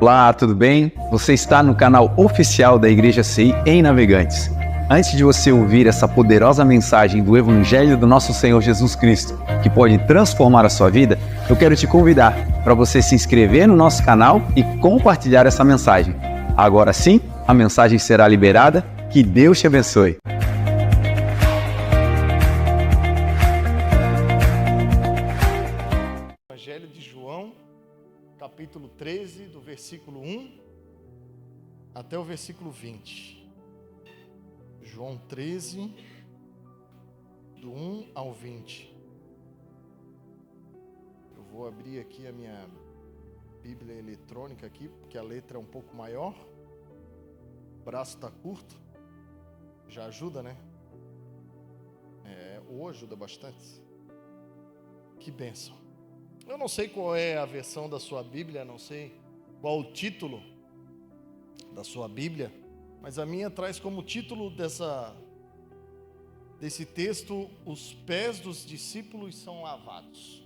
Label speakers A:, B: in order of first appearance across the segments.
A: Olá, tudo bem? Você está no canal oficial da Igreja CI em Navegantes. Antes de você ouvir essa poderosa mensagem do Evangelho do nosso Senhor Jesus Cristo, que pode transformar a sua vida, eu quero te convidar para você se inscrever no nosso canal e compartilhar essa mensagem. Agora sim, a mensagem será liberada. Que Deus te abençoe.
B: Evangelho de João, capítulo 13, do versículo 1 até o versículo 20. João 13, do 1 ao 20. Eu vou abrir aqui a minha Bíblia eletrônica aqui, porque a letra é um pouco maior. O braço está curto. Já ajuda, né? Ou ajuda bastante. Que bênção. Eu não sei qual é a versão da sua Bíblia, não sei qual o título da sua Bíblia, mas a minha traz como título desse texto: os pés dos discípulos são lavados.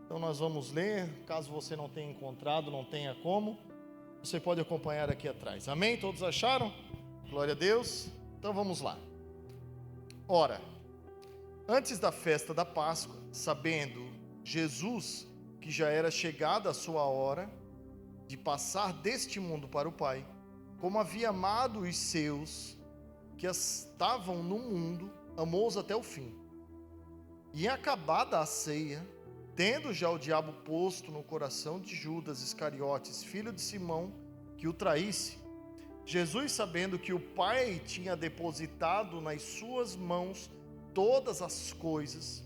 B: Então nós vamos ler, caso você não tenha encontrado, não tenha como, você pode acompanhar aqui atrás. Amém? Todos acharam? Glória a Deus. Então vamos lá. Ora, antes da festa da Páscoa, sabendo Jesus que já era chegada a sua hora de passar deste mundo para o Pai, como havia amado os seus que estavam no mundo, amou-os até o fim. E acabada a ceia, tendo já o diabo posto no coração de Judas Iscariotes, filho de Simão, que o traísse, Jesus, sabendo que o Pai tinha depositado nas suas mãos todas as coisas,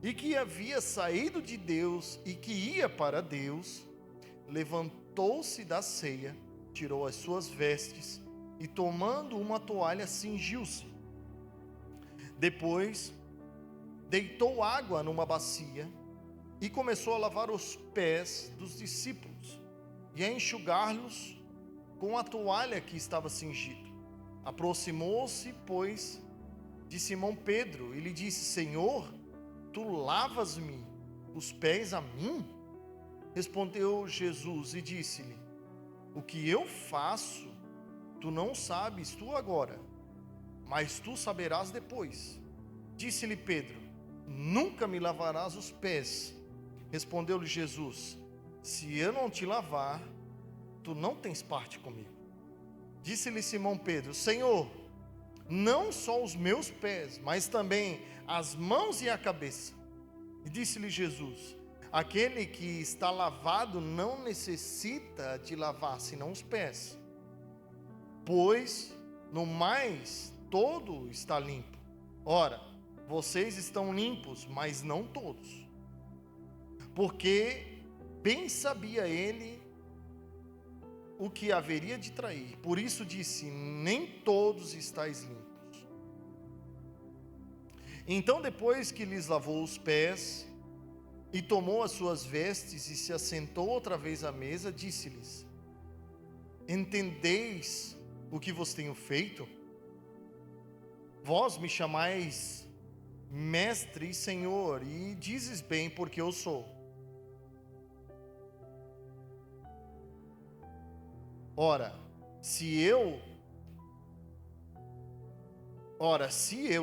B: e que havia saído de Deus e que ia para Deus, levantou-se da ceia, tirou as suas vestes e, tomando uma toalha, cingiu-se. Depois, deitou água numa bacia e começou a lavar os pés dos discípulos e a enxugar-los com a toalha que estava cingido. Aproximou-se, pois, de Simão Pedro e lhe disse: Senhor, tu lavas-me os pés a mim? Respondeu Jesus e disse-lhe: o que eu faço, tu não sabes tu agora, mas tu saberás depois. Disse-lhe Pedro: nunca me lavarás os pés. Respondeu-lhe Jesus: se eu não te lavar, tu não tens parte comigo. Disse-lhe Simão Pedro: Senhor, não só os meus pés, mas também as mãos e a cabeça. E disse-lhe Jesus: aquele que está lavado não necessita de lavar senão os pés, pois no mais todo está limpo. Ora, vocês estão limpos, mas não todos. Porque bem sabia ele o que haveria de trair. Por isso disse: nem todos estáis limpos. Então, depois que lhes lavou os pés e tomou as suas vestes e se assentou outra vez à mesa, disse-lhes: entendeis o que vos tenho feito? Vós me chamais mestre e senhor, e dizes bem, porque eu sou. Ora, se eu,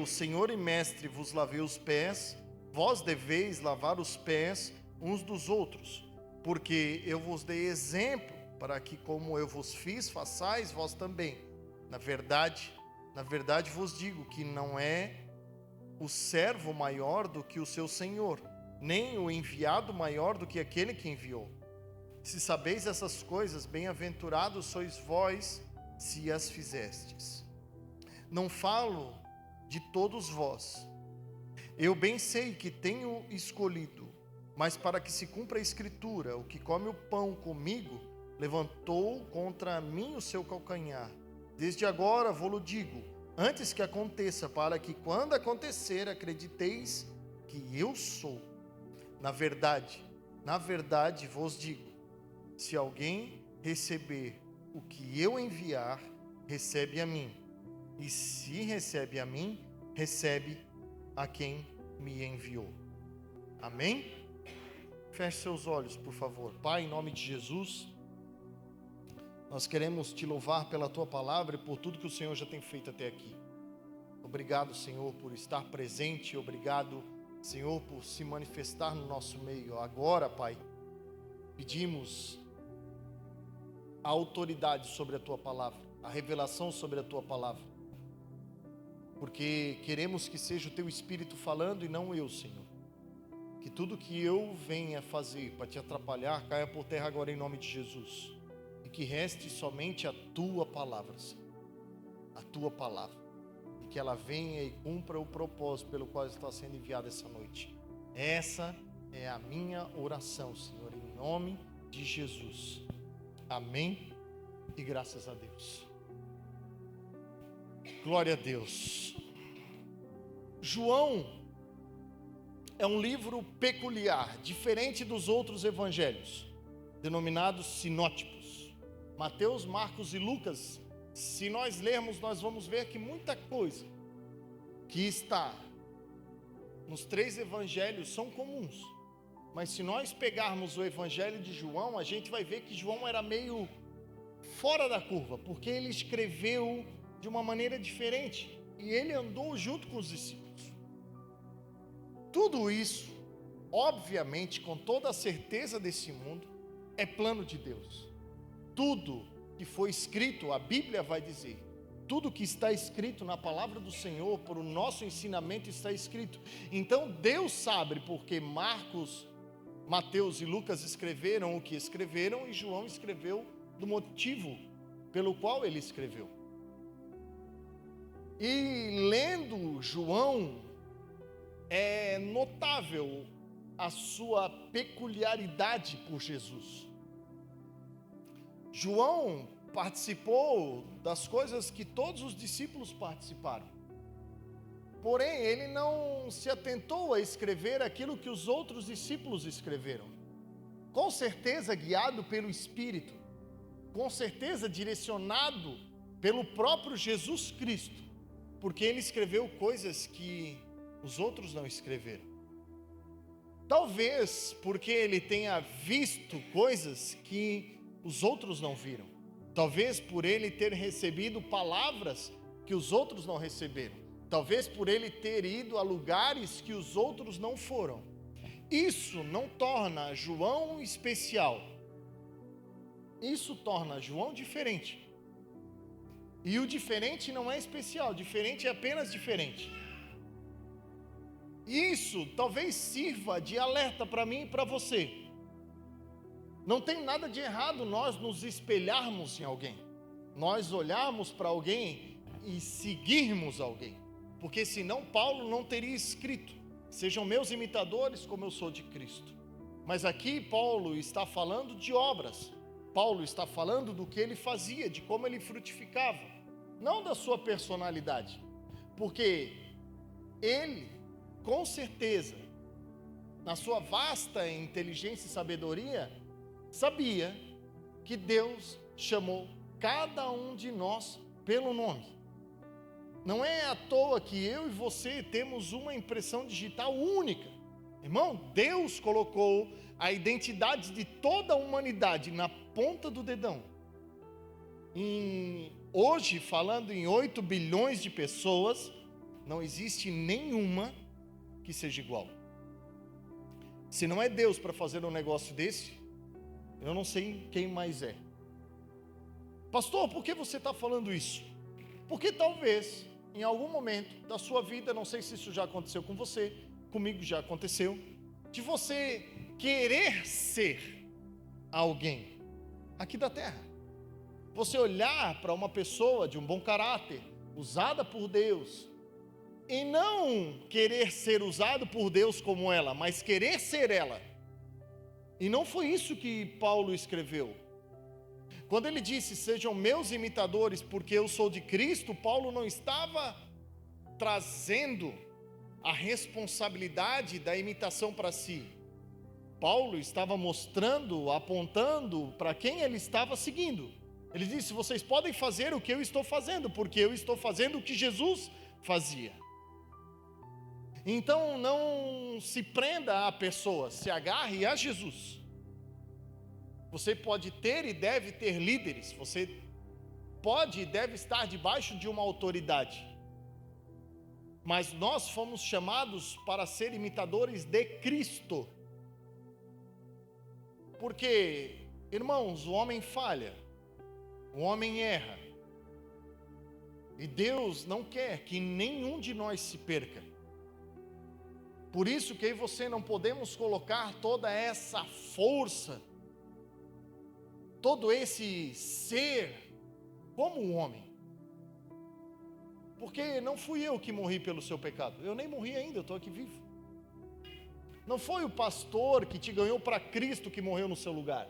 B: Senhor e Mestre, vos lavei os pés, vós deveis lavar os pés uns dos outros, porque eu vos dei exemplo, para que como eu vos fiz, façais vós também. Na verdade vos digo que não é o servo maior do que o seu senhor, nem o enviado maior do que aquele que enviou. Se sabeis essas coisas, bem-aventurados sois vós, se as fizestes. Não falo de todos vós. Eu bem sei que tenho escolhido, mas para que se cumpra a escritura: o que come o pão comigo, levantou contra mim o seu calcanhar. Desde agora vou-lo digo, antes que aconteça, para que quando acontecer, acrediteis que eu sou. Na verdade vos digo, se alguém receber o que eu enviar, recebe a mim. E se recebe a mim, recebe a quem me enviou. Amém? Feche seus olhos, por favor. Pai, em nome de Jesus, Nós queremos te louvar pela tua palavra e por tudo que o Senhor já tem feito até aqui. Obrigado, Senhor, por estar presente. Obrigado, Senhor, por se manifestar no nosso meio. Agora, Pai, pedimos a autoridade sobre a tua palavra, a revelação sobre a tua palavra. Porque queremos que seja o teu Espírito falando e não eu, Senhor. Que tudo que eu venha fazer para te atrapalhar caia por terra agora em nome de Jesus. E que reste somente a tua palavra, Senhor. A tua palavra. E que ela venha e cumpra o propósito pelo qual está sendo enviada essa noite. Essa é a minha oração, Senhor, em nome de Jesus. Amém e graças a Deus. Glória a Deus. João é um livro peculiar, diferente dos outros evangelhos, denominados sinóticos. Mateus, Marcos e Lucas, se nós lermos, nós vamos ver que muita coisa que está nos três evangelhos são comuns. Mas se nós pegarmos o evangelho de João, a gente vai ver que João era meio fora da curva, porque ele escreveu de uma maneira diferente e ele andou junto com os discípulos. Tudo isso, obviamente, com toda a certeza desse mundo, é plano de Deus. Tudo que foi escrito, a Bíblia vai dizer, tudo que está escrito na palavra do Senhor, por o nosso ensinamento está escrito. Então Deus sabe porque Marcos, Mateus e Lucas escreveram o que escreveram e João escreveu do motivo pelo qual ele escreveu. E lendo João, é notável a sua peculiaridade por Jesus. João participou das coisas que todos os discípulos participaram. Porém, ele não se atentou a escrever aquilo que os outros discípulos escreveram. Com certeza guiado pelo Espírito, com certeza direcionado pelo próprio Jesus Cristo, porque ele escreveu coisas que os outros não escreveram. Talvez porque ele tenha visto coisas que os outros não viram. Talvez por ele ter recebido palavras que os outros não receberam. Talvez por ele ter ido a lugares que os outros não foram. Isso não torna João especial. Isso torna João diferente. E o diferente não é especial, diferente é apenas diferente. Isso talvez sirva de alerta para mim e para você. Não tem nada de errado nós nos espelharmos em alguém. Nós olharmos para alguém e seguirmos alguém. Porque senão Paulo não teria escrito: sejam meus imitadores como eu sou de Cristo. Mas aqui Paulo está falando de obras. Paulo está falando do que ele fazia, de como ele frutificava. Não da sua personalidade. Porque ele, com certeza, na sua vasta inteligência e sabedoria, sabia que Deus chamou cada um de nós pelo nome. Não é à toa que eu e você temos uma impressão digital única. Irmão, Deus colocou a identidade de toda a humanidade na ponta do dedão. Hoje, falando em 8 bilhões de pessoas, não existe nenhuma que seja igual. Se não é Deus para fazer um negócio desse, eu não sei quem mais é. Pastor, por que você está falando isso? Porque talvez, em algum momento da sua vida, não sei se isso já aconteceu com você, comigo já aconteceu, de você querer ser alguém aqui da terra. Você olhar para uma pessoa de um bom caráter, usada por Deus, e não querer ser usado por Deus como ela, mas querer ser ela. E não foi isso que Paulo escreveu. Quando ele disse, sejam meus imitadores porque eu sou de Cristo, Paulo não estava trazendo a responsabilidade da imitação para si. Paulo estava mostrando, apontando para quem ele estava seguindo. Ele disse, vocês podem fazer o que eu estou fazendo, porque eu estou fazendo o que Jesus fazia. Então não se prenda à pessoa, se agarre a Jesus. Você pode ter e deve ter líderes. Você pode e deve estar debaixo de uma autoridade. Mas nós fomos chamados para ser imitadores de Cristo. Porque, irmãos, o homem falha, o homem erra. E Deus não quer que nenhum de nós se perca. Por isso que eu e você não podemos colocar toda essa força, todo esse ser, como um homem. Porque não fui eu que morri pelo seu pecado. Eu nem morri ainda, eu estou aqui vivo. Não foi o pastor que te ganhou para Cristo que morreu no seu lugar.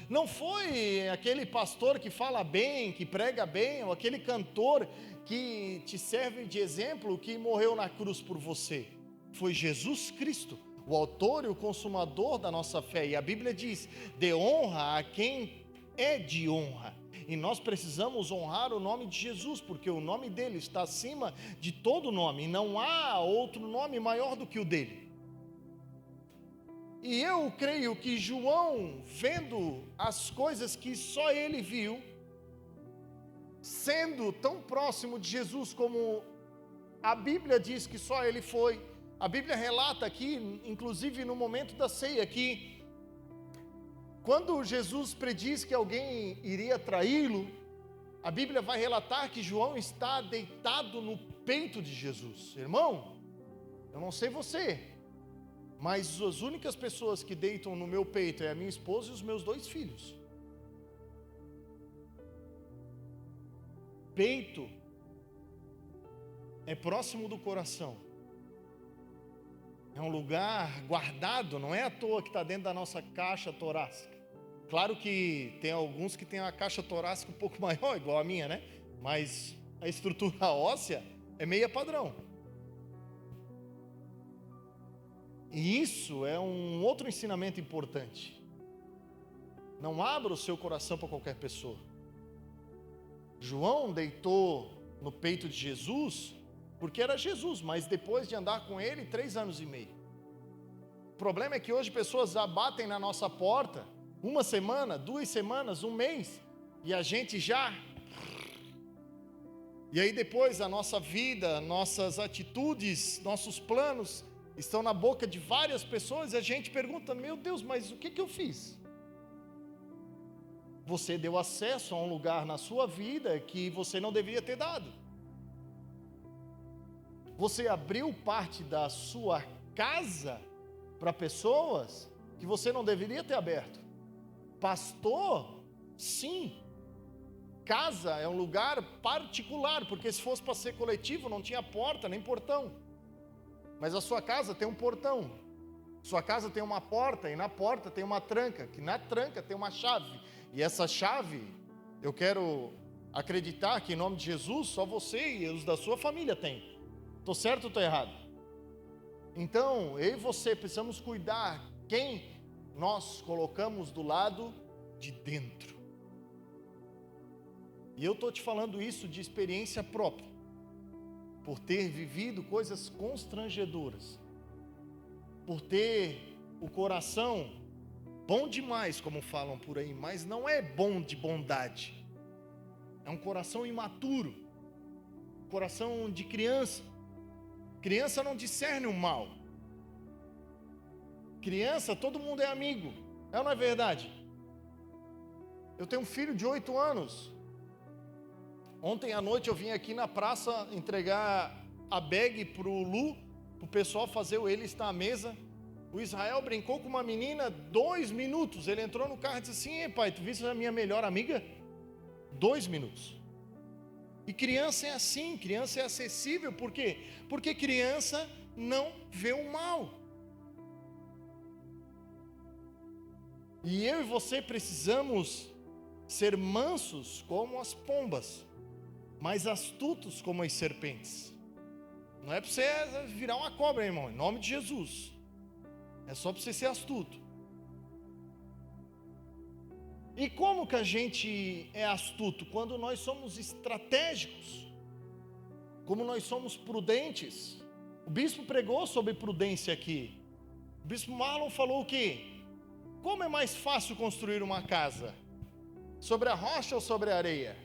B: Não foi aquele pastor que fala bem, que prega bem, ou aquele cantor que te serve de exemplo que morreu na cruz por você. Foi Jesus Cristo, o autor e o consumador da nossa fé. E a Bíblia diz: dê honra a quem é de honra. E nós precisamos honrar o nome de Jesus, porque o nome dele está acima de todo nome. E não há outro nome maior do que o dele. E eu creio que João, vendo as coisas que só ele viu, sendo tão próximo de Jesus como a Bíblia diz que só ele foi, a Bíblia relata aqui, inclusive no momento da ceia, que quando Jesus prediz que alguém iria traí-lo, a Bíblia vai relatar que João está deitado no peito de Jesus. Irmão, eu não sei você, mas as únicas pessoas que deitam no meu peito é a minha esposa e os meus 2 filhos. Peito é próximo do coração. É um lugar guardado, não é à toa que está dentro da nossa caixa torácica. Claro que tem alguns que têm uma caixa torácica um pouco maior, igual a minha, né? Mas a estrutura óssea é meia padrão. E isso é um outro ensinamento importante. Não abra o seu coração para qualquer pessoa. João deitou no peito de Jesus, porque era Jesus, mas depois de andar com ele 3 anos e meio. O problema é que hoje pessoas abatem na nossa porta, 1 semana, 2 semanas, 1 mês, e a gente já... E aí depois a nossa vida, nossas atitudes, nossos planos estão na boca de várias pessoas e a gente pergunta: meu Deus, mas o que eu fiz? Você deu acesso a um lugar na sua vida que você não deveria ter dado. Você abriu parte da sua casa para pessoas que você não deveria ter aberto. Pastor, sim. Casa é um lugar particular, porque se fosse para ser coletivo não tinha porta nem portão. Mas a sua casa tem um portão. Sua casa tem uma porta e na porta tem uma tranca, que na tranca tem uma chave. E essa chave, eu quero acreditar que em nome de Jesus só você e os da sua família têm. Estou certo ou estou errado? Então, eu e você precisamos cuidar quem nós colocamos do lado de dentro. E eu estou te falando isso de experiência própria, por ter vivido coisas constrangedoras, por ter o coração bom demais, como falam por aí, mas não é bom de bondade. É um coração imaturo, coração de criança. Criança não discerne o mal. Criança, todo mundo é amigo. É ou não é verdade? Eu tenho um filho de 8 anos. Ontem à noite eu vim aqui na praça entregar a bag para o Lu, para o pessoal fazer o Ele Está à Mesa. O Israel brincou com uma menina 2 minutos. Ele entrou no carro e disse assim: pai, tu viste a minha melhor amiga? 2 minutos. E criança é assim, criança é acessível. Por quê? Porque criança não vê o mal. E eu e você precisamos ser mansos como as pombas, mas astutos como as serpentes. Não é para você virar uma cobra, irmão, em nome de Jesus. É só para você ser astuto. E como que a gente é astuto? Quando nós somos estratégicos, como nós somos prudentes. O bispo pregou sobre prudência aqui. O bispo Marlon falou o quê? Como é mais fácil construir uma casa? Sobre a rocha ou sobre a areia?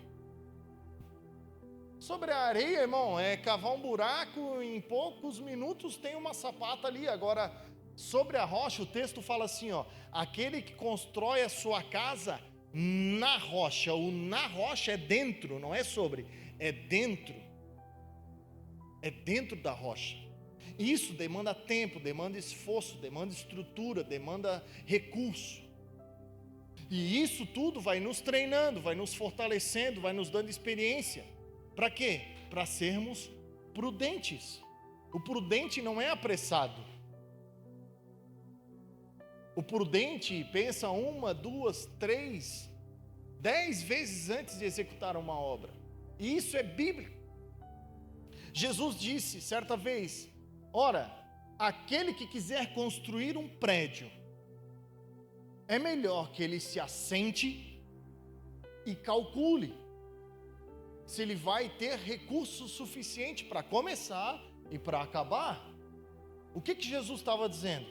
B: Sobre a areia, irmão, é cavar um buraco, em poucos minutos tem uma sapata ali. Agora, sobre a rocha, o texto fala assim, ó: aquele que constrói a sua casa na rocha. O na rocha é dentro, não é sobre, é dentro. É dentro da rocha. Isso demanda tempo, demanda esforço, demanda estrutura, demanda recurso. E isso tudo vai nos treinando, vai nos fortalecendo, vai nos dando experiência. Para quê? Para sermos prudentes. O prudente não é apressado. O prudente pensa 1, 2, 3, 10 vezes antes de executar uma obra. E isso é bíblico. Jesus disse certa vez: ora, aquele que quiser construir um prédio, é melhor que ele se assente e calcule se ele vai ter recurso suficiente para começar e para acabar. O que Jesus estava dizendo?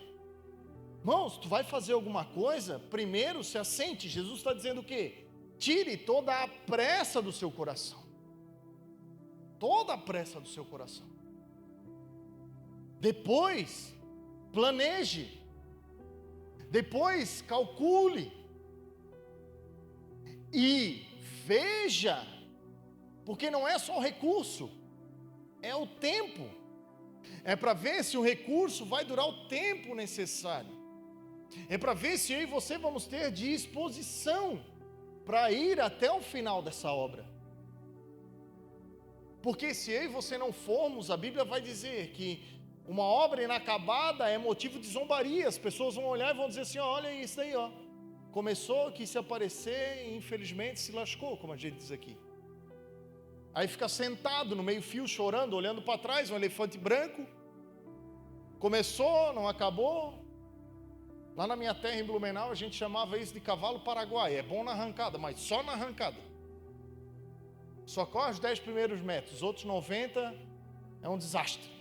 B: Irmãos, tu vai fazer alguma coisa, primeiro se assente. Jesus está dizendo o quê? Tire toda a pressa do seu coração. Toda a pressa do seu coração. Depois, planeje. Depois, calcule. E veja. Porque não é só o recurso, é o tempo. É para ver se o recurso vai durar o tempo necessário. É para ver se eu e você vamos ter disposição para ir até o final dessa obra. Porque se eu e você não formos, a Bíblia vai dizer que uma obra inacabada é motivo de zombaria. As pessoas vão olhar e vão dizer assim: olha isso aí, ó. Começou, quis se aparecer e infelizmente se lascou, como a gente diz aqui. Aí fica sentado no meio-fio, chorando, olhando para trás, um elefante branco. Começou, não acabou. Lá na minha terra, em Blumenau, a gente chamava isso de cavalo paraguai. É bom na arrancada, mas só na arrancada. Só corre os 10 primeiros metros, os outros 90 é um desastre.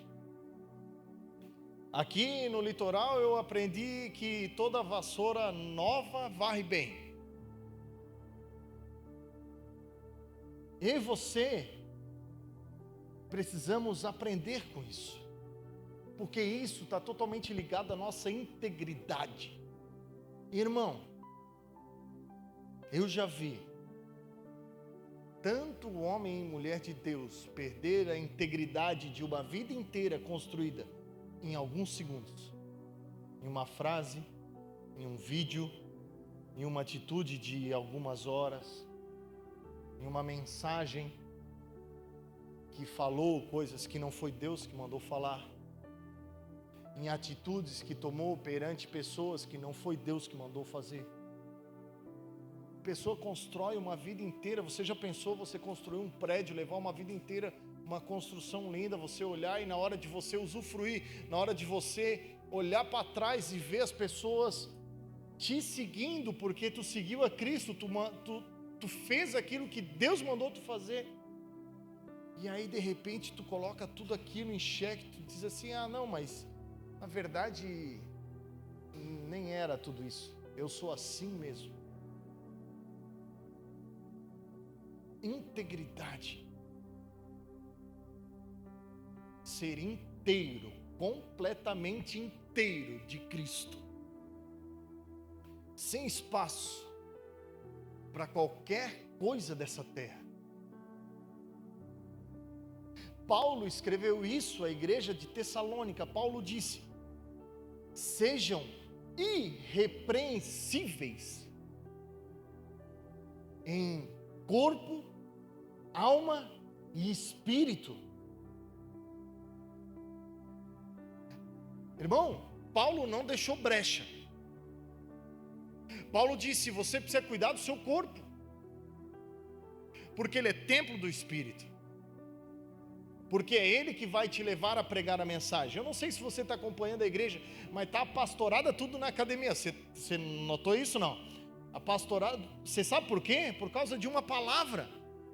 B: Aqui no litoral eu aprendi que toda vassoura nova varre bem. Eu e você precisamos aprender com isso, porque isso está totalmente ligado à nossa integridade. Irmão, eu já vi tanto homem e mulher de Deus perder a integridade de uma vida inteira construída em alguns segundos, em uma frase, em um vídeo, em uma atitude de algumas horas, em uma mensagem que falou coisas que não foi Deus que mandou falar, em atitudes que tomou perante pessoas que não foi Deus que mandou fazer. A pessoa constrói uma vida inteira. Você já pensou você construir um prédio, levar uma vida inteira, uma construção linda, você olhar e na hora de você usufruir, na hora de você olhar para trás e ver as pessoas te seguindo porque tu seguiu a Cristo, tu fez aquilo que Deus mandou tu fazer, e aí de repente tu coloca tudo aquilo em xeque, tu diz assim: ah não, mas na verdade nem era tudo isso, eu sou assim mesmo. Integridade, ser inteiro, completamente inteiro de Cristo, sem espaço para qualquer coisa dessa terra. Paulo escreveu isso à igreja de Tessalônica. Paulo disse: sejam irrepreensíveis em corpo, alma e espírito. Irmão, Paulo não deixou brecha. Paulo disse: você precisa cuidar do seu corpo, porque ele é templo do Espírito, porque é ele que vai te levar a pregar a mensagem. Eu não sei se você está acompanhando a igreja, mas está pastorada tudo na academia. Você notou isso não? A pastorada, você sabe por quê? Por causa de uma palavra.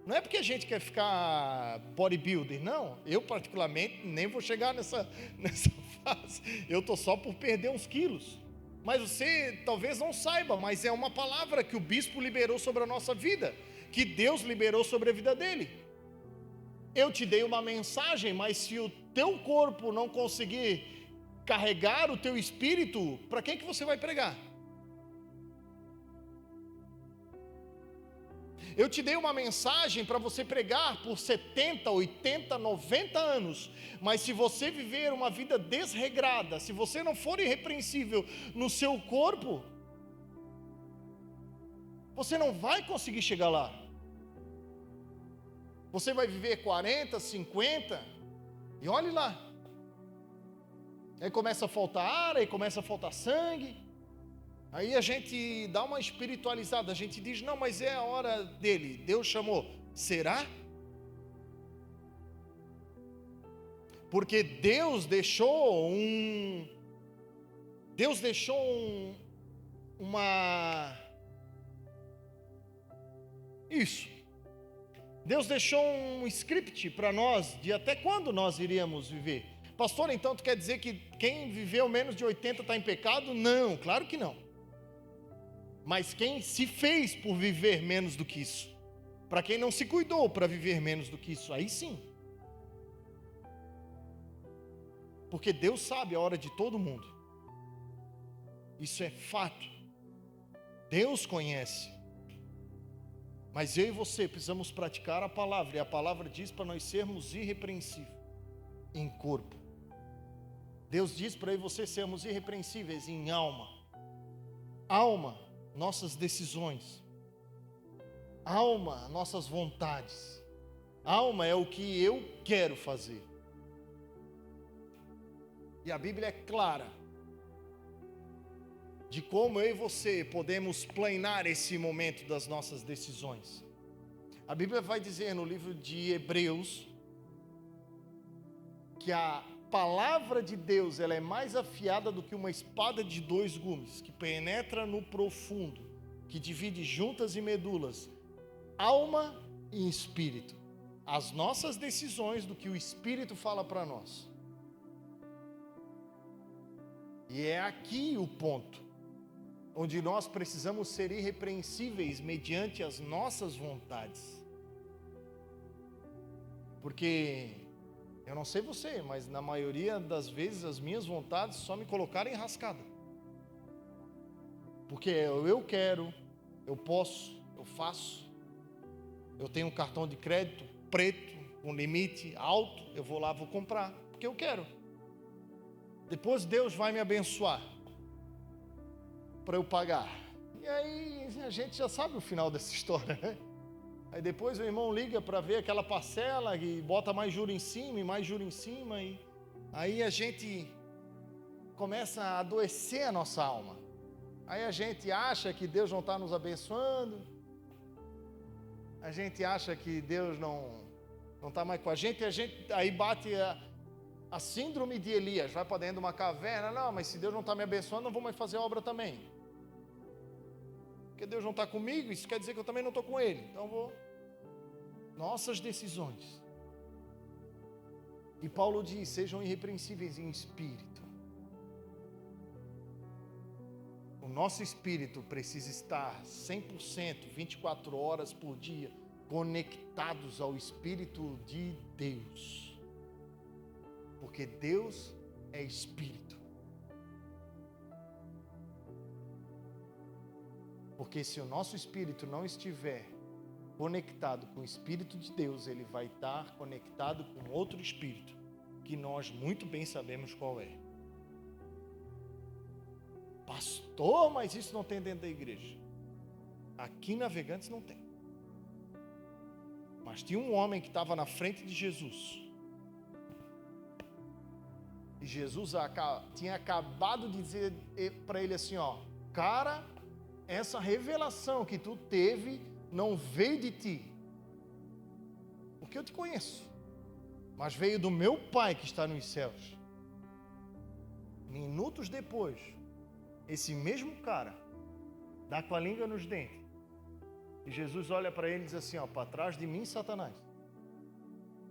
B: Não é porque a gente quer ficar bodybuilder, não. Eu particularmente nem vou chegar nessa fase. Eu estou só por perder uns quilos. Mas você talvez não saiba, mas é uma palavra que o bispo liberou sobre a nossa vida, que Deus liberou sobre a vida dele. Eu te dei uma mensagem, mas se o teu corpo não conseguir carregar o teu espírito, para quem que você vai pregar? Eu te dei uma mensagem para você pregar por 70, 80, 90 anos, mas se você viver uma vida desregrada, se você não for irrepreensível no seu corpo, você não vai conseguir chegar lá. Você vai viver 40, 50, e olhe lá. Aí começa a faltar ar, aí começa a faltar sangue. Aí a gente dá uma espiritualizada, a gente diz, não, mas é a hora dele, Deus chamou. Será? Porque Deus deixou Deus deixou um script para nós, de até quando nós iríamos viver. Pastor, então tu quer dizer que quem viveu menos de 80 está em pecado? Não, claro que não. Mas quem se fez por viver menos do que isso, para quem não se cuidou para viver menos do que isso, aí sim. Porque Deus sabe a hora de todo mundo. Isso é fato. Deus conhece. Mas eu e você precisamos praticar a palavra, e a palavra diz para nós sermos irrepreensíveis em corpo. Deus diz para eu e você sermos irrepreensíveis em alma. Alma, nossas decisões. Alma, nossas vontades. Alma é o que eu quero fazer. E a Bíblia é clara de como eu e você podemos planear esse momento das nossas decisões. A Bíblia vai dizer no livro de Hebreus que a palavra de Deus, ela é mais afiada do que uma espada de dois gumes, que penetra no profundo, que divide juntas e medulas, alma e espírito. As nossas decisões do que o Espírito fala para nós. E é aqui o ponto, onde nós precisamos ser irrepreensíveis mediante as nossas vontades. Porque eu não sei você, mas na maioria das vezes as minhas vontades só me colocaram em rascada. Porque eu quero, eu posso, eu faço. Eu tenho um cartão de crédito preto, com limite alto, eu vou lá, vou comprar, porque eu quero. Depois Deus vai me abençoar para eu pagar. E aí a gente já sabe o final dessa história, né? Aí depois o irmão liga para ver aquela parcela e bota mais juros em cima e mais juros em cima. E aí a gente começa a adoecer a nossa alma. Aí a gente acha que Deus não está nos abençoando. A gente acha que Deus não está mais com a gente. E a gente aí bate a síndrome de Elias. Vai para dentro de uma caverna. Não, mas se Deus não está me abençoando, não vou mais fazer obra também. Porque Deus não está comigo, isso quer dizer que eu também não estou com Ele. Então vou. Nossas decisões. E Paulo diz, sejam irrepreensíveis em espírito. O nosso espírito precisa estar 100%, 24 horas por dia, conectados ao Espírito de Deus. Porque Deus é Espírito. Porque se o nosso espírito não estiver conectado com o Espírito de Deus, ele vai estar conectado com outro espírito, que nós muito bem sabemos qual é. Pastor, mas isso não tem dentro da igreja. Aqui em Navegantes não tem. Mas tinha um homem que estava na frente de Jesus. E Jesus tinha acabado de dizer para ele assim, ó, cara, essa revelação que tu teve não veio de ti, porque eu te conheço, mas veio do meu Pai que está nos céus. Minutos depois, esse mesmo cara dá com a língua nos dentes, e Jesus olha para ele e diz assim, ó, para trás de mim, Satanás.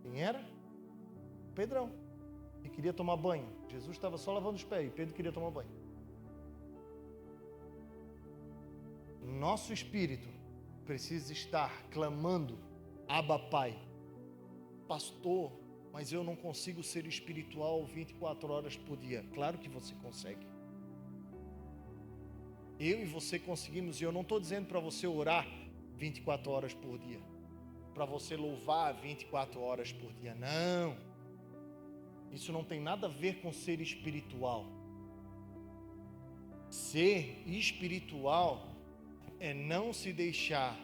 B: Quem era? Pedrão, que queria tomar banho. Jesus estava só lavando os pés e Pedro queria tomar banho. Nosso espírito precisa estar clamando, Abba Pai. Pastor, mas eu não consigo ser espiritual 24 horas por dia. Claro que você consegue. Eu e você conseguimos, e eu não estou dizendo para você orar 24 horas por dia, para você louvar 24 horas por dia, não. Isso não tem nada a ver com ser espiritual. Ser espiritual é não se deixar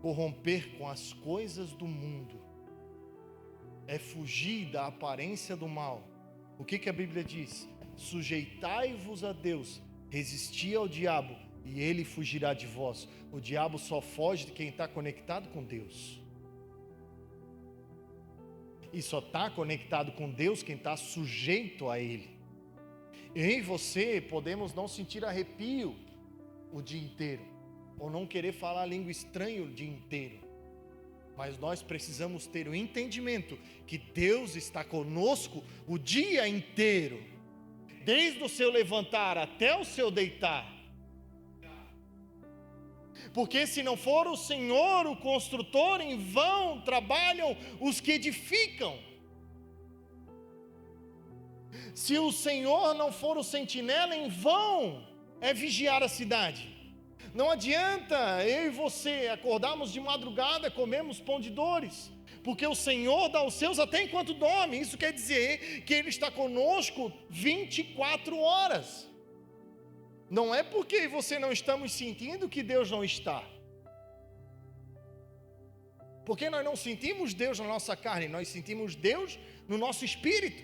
B: corromper com as coisas do mundo, é fugir da aparência do mal. O que a Bíblia diz? Sujeitai-vos a Deus, resisti ao diabo e ele fugirá de vós. O diabo só foge de quem está conectado com Deus. E só está conectado com Deus quem está sujeito a Ele. Eu e você podemos não sentir arrepio o dia inteiro, ou não querer falar língua estranha o dia inteiro, mas nós precisamos ter o entendimento que Deus está conosco o dia inteiro, desde o seu levantar até o seu deitar. Porque se não for o Senhor o construtor, em vão trabalham os que edificam. Se o Senhor não for o sentinela, em vão é vigiar a cidade. Não adianta eu e você acordarmos de madrugada, comemos pão de dores, porque o Senhor dá os seus até enquanto dorme. Isso quer dizer que Ele está conosco 24 horas. Não é porque você não estamos sentindo que Deus não está. Porque nós não sentimos Deus na nossa carne, nós sentimos Deus no nosso espírito.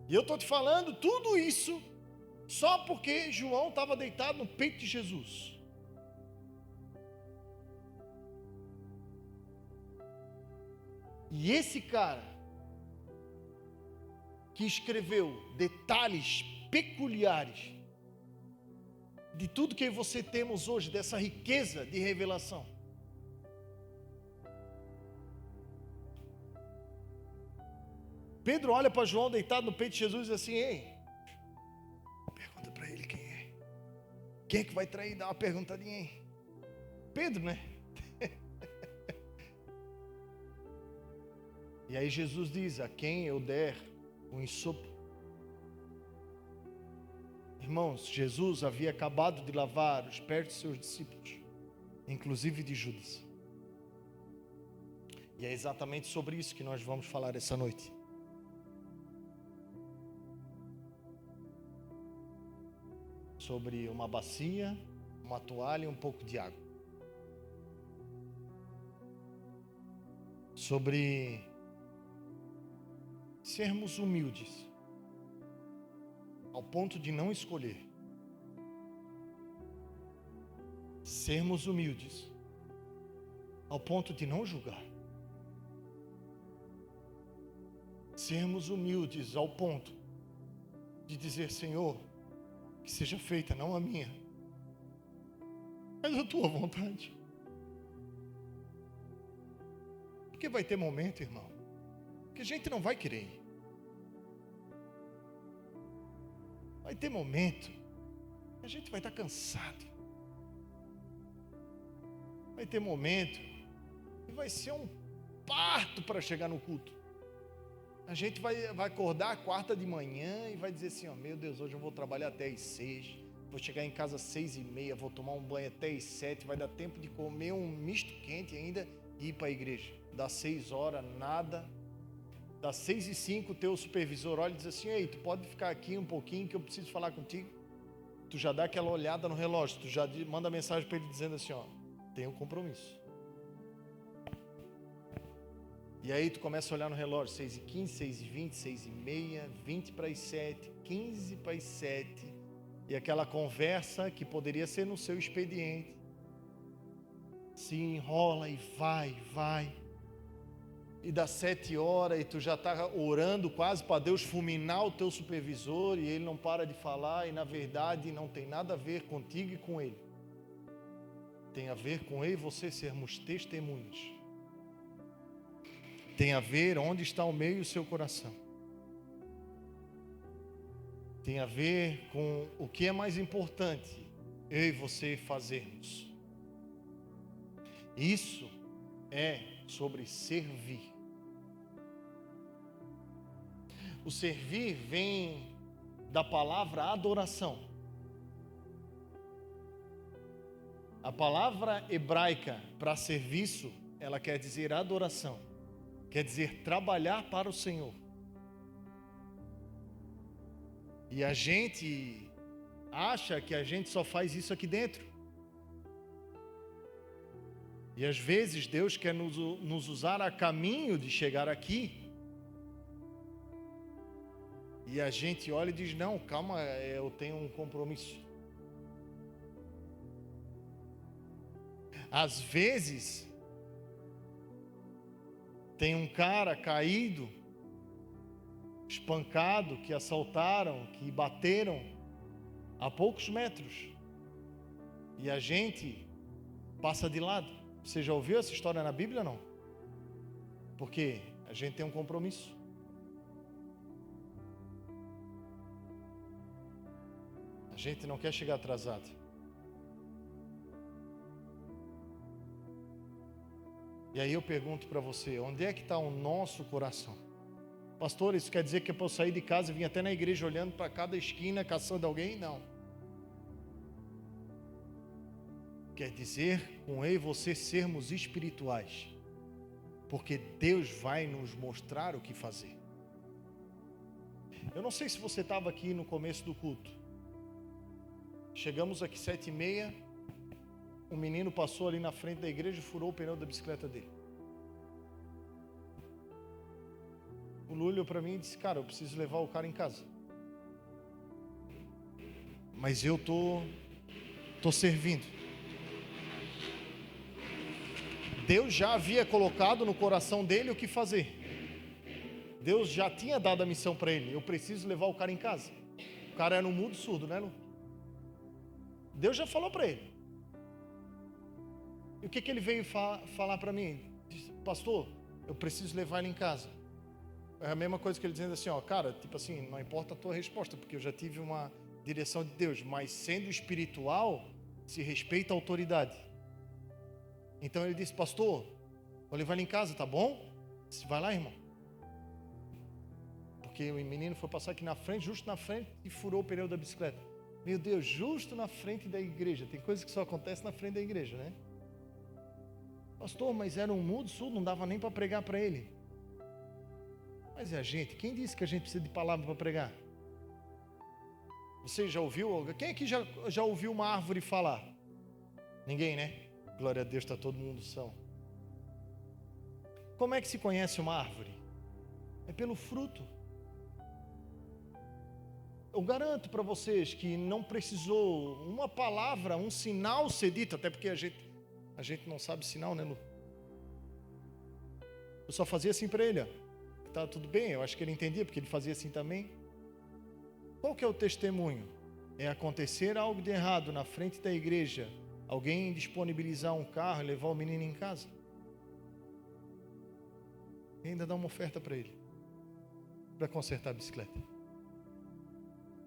B: E eu estou te falando tudo isso só porque João estava deitado no peito de Jesus. E esse cara que escreveu detalhes peculiares de tudo que você temos hoje, dessa riqueza de revelação. Pedro olha para João deitado no peito de Jesus e diz assim: ei, pergunta para ele quem é. Quem é que vai trair? Dá uma perguntadinha aí. Pedro, né? E aí Jesus diz: a quem eu der um ensopo. Irmãos, Jesus havia acabado de lavar os pés de seus discípulos, inclusive de Judas. E é exatamente sobre isso que nós vamos falar essa noite. Sobre uma bacia, uma toalha e um pouco de água. Sobre sermos humildes ao ponto de não escolher. Sermos humildes ao ponto de não julgar. Sermos humildes ao ponto de dizer: Senhor, que seja feita não a minha, mas a tua vontade. Porque vai ter momento, irmão, que a gente não vai querer ir. Vai ter momento que a gente vai estar cansado. Vai ter momento que vai ser um parto para chegar no culto. A gente vai acordar quarta de manhã e vai dizer assim: ó, meu Deus, hoje eu vou trabalhar até às 6, vou chegar em casa às 6:30, vou tomar um banho até às 7, vai dar tempo de comer um misto quente ainda e ir para a igreja. Das 6 horas, nada. Das 6:05, o teu supervisor olha e diz assim: ei, tu pode ficar aqui um pouquinho que eu preciso falar contigo. Tu já dá aquela olhada no relógio, tu já manda mensagem para ele dizendo assim: ó, tem um compromisso. E aí tu começa a olhar no relógio, 6:15, 6:20, 6:30, 20 para as 7, 15 para as 7, e aquela conversa que poderia ser no seu expediente, se enrola e vai. E dá 7 horas e tu já está orando quase para Deus fulminar o teu supervisor e ele não para de falar, e na verdade não tem nada a ver contigo e com ele. Tem a ver com eu e você sermos testemunhas. Tem a ver onde está o meu e o seu coração. tem a ver com o que é mais importante eu e você fazermos. Isso é sobre servir. O servir vem da palavra adoração. A palavra hebraica para serviço, ela quer dizer adoração. Quer dizer trabalhar para o Senhor. E a gente acha que a gente só faz isso aqui dentro. E às vezes Deus quer nos usar a caminho de chegar aqui. E a gente olha e diz, não, calma, eu tenho um compromisso. Às vezes, tem um cara caído, espancado, que assaltaram, que bateram a poucos metros. E a gente passa de lado. Você já ouviu essa história na Bíblia ou não? Porque a gente tem um compromisso. A gente não quer chegar atrasado. E aí eu pergunto para você, onde é que está o nosso coração? Pastor, isso quer dizer que é para eu sair de casa e vir até na igreja olhando para cada esquina, caçando alguém? Não. Quer dizer, com eu e você sermos espirituais. Porque Deus vai nos mostrar o que fazer. Eu não sei se você estava aqui no começo do culto. Chegamos aqui 7h30, um menino passou ali na frente da igreja e furou o pneu da bicicleta dele. O Lula olhou para mim e disse, cara, eu preciso levar o cara em casa. Mas eu tô servindo. Deus já havia colocado no coração dele o que fazer. Deus já tinha dado a missão para ele. Eu preciso levar o cara em casa. O cara era um mudo surdo, né, Lu? Deus já falou para ele. E o que ele veio falar para mim? Disse, pastor, eu preciso levar ele em casa. É a mesma coisa que ele dizendo assim, ó, cara, tipo assim, não importa a tua resposta, porque eu já tive uma direção de Deus, mas sendo espiritual, se respeita a autoridade. Então ele disse, pastor, vou levar ele em casa, tá bom? Disse, vai lá, irmão. Porque o menino foi passar aqui na frente, justo na frente, e furou o pneu da bicicleta. Meu Deus, justo na frente da igreja. Tem coisa que só acontece na frente da igreja, né? Pastor, mas era um mudo surdo, não dava nem para pregar para ele. Mas é a gente, quem disse que a gente precisa de palavra para pregar? Você já ouviu? Quem aqui já ouviu uma árvore falar? Ninguém, né? Glória a Deus, está todo mundo são. Como é que se conhece uma árvore? É pelo fruto. Eu garanto para vocês que não precisou uma palavra, um sinal ser dito, até porque a gente não sabe sinal, né, Lu? Eu só fazia assim para ele, ó. Tá tudo bem, eu acho que ele entendia, porque ele fazia assim também. Qual que é o testemunho? É acontecer algo de errado na frente da igreja, alguém disponibilizar um carro e levar o menino em casa. E ainda dá uma oferta para ele, para consertar a bicicleta.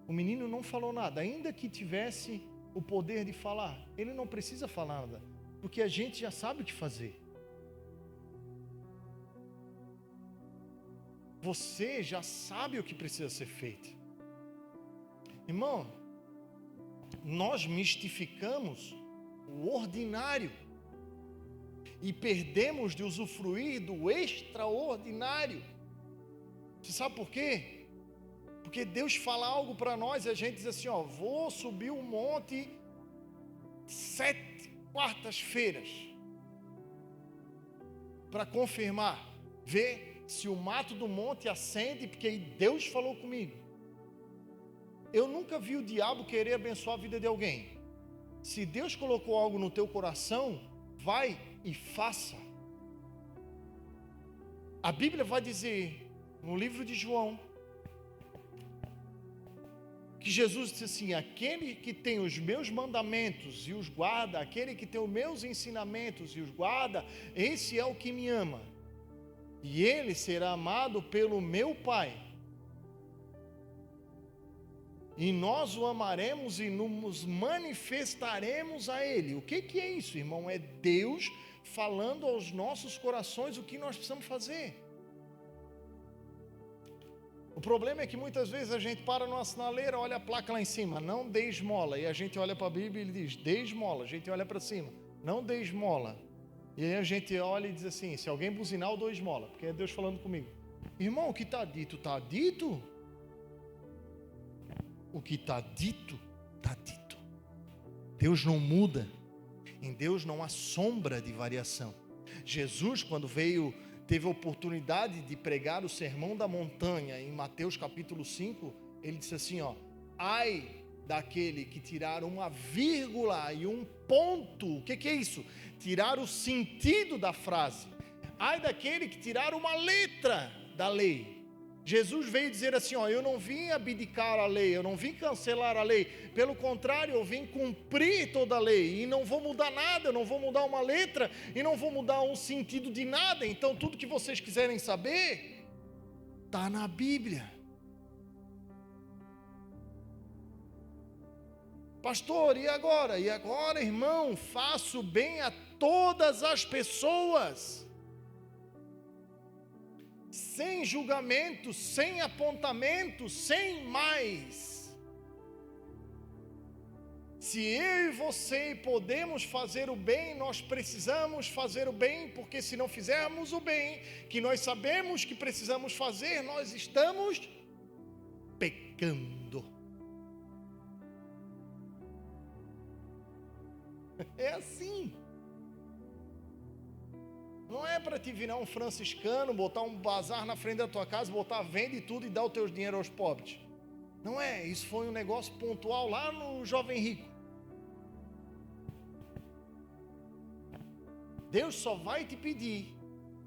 B: O menino não falou nada, ainda que tivesse o poder de falar, ele não precisa falar nada, porque a gente já sabe o que fazer. Você já sabe o que precisa ser feito. Irmão, nós mistificamos o ordinário e perdemos de usufruir do extraordinário. Você sabe por quê? Porque Deus fala algo para nós e a gente diz assim, ó, vou subir um monte 7 quartas-feiras para confirmar, ver se o mato do monte acende, porque Deus falou comigo. Eu nunca vi o diabo querer abençoar a vida de alguém. Se Deus colocou algo no teu coração, vai e faça. A Bíblia vai dizer, no livro de João, que Jesus disse assim, aquele que tem os meus mandamentos e os guarda, aquele que tem os meus ensinamentos e os guarda, esse é o que me ama. E ele será amado pelo meu Pai. e nós o amaremos e nos manifestaremos a Ele. O que é isso, irmão? É Deus falando aos nossos corações o que nós precisamos fazer. O problema é que muitas vezes a gente para numa sinaleira, olha a placa lá em cima, não dê esmola, e a gente olha para a Bíblia e ele diz, dê esmola. A gente olha para cima, não dê esmola. E aí a gente olha e diz assim, se alguém buzinar, eu dou esmola, porque é Deus falando comigo. Irmão, o que está dito, está dito. O que está dito, está dito. Deus não muda. Em Deus não há sombra de variação. Jesus, quando veio, teve a oportunidade de pregar o Sermão da Montanha, em Mateus capítulo 5, ele disse assim, ó, ai daquele que tirar uma vírgula e um ponto. O que é isso? Tirar o sentido da frase. Ai daquele que tirar uma letra da lei. Jesus veio dizer assim, ó, eu não vim abdicar a lei, eu não vim cancelar a lei, pelo contrário, eu vim cumprir toda a lei, e não vou mudar nada, eu não vou mudar uma letra, e não vou mudar um sentido de nada. Então tudo que vocês quiserem saber, está na Bíblia. Pastor, e agora? E agora, irmão, faço bem a todas as pessoas, sem julgamento, sem apontamento, sem mais. Se eu e você podemos fazer o bem, nós precisamos fazer o bem, porque se não fizermos o bem, que nós sabemos que precisamos fazer, nós estamos pecando. É assim. Não é para te virar um franciscano, botar um bazar na frente da tua casa, botar vende tudo e dar o teu dinheiro aos pobres. Não é, isso foi um negócio pontual lá no Jovem Rico. Deus só vai te pedir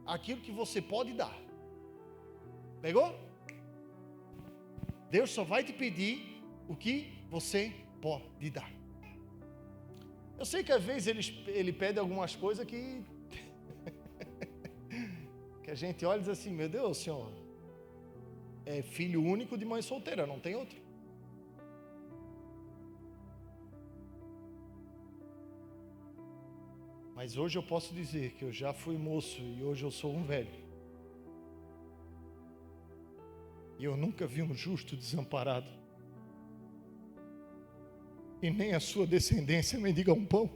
B: aquilo que você pode dar. Pegou? Deus só vai te pedir o que você pode dar. Eu sei que às vezes ele pede algumas coisas que a gente olha e diz assim, meu Deus, Senhor, é filho único de mãe solteira, não tem outro. Mas hoje eu posso dizer que eu já fui moço e hoje eu sou um velho. E eu nunca vi um justo desamparado. E nem a sua descendência mendiga um pão.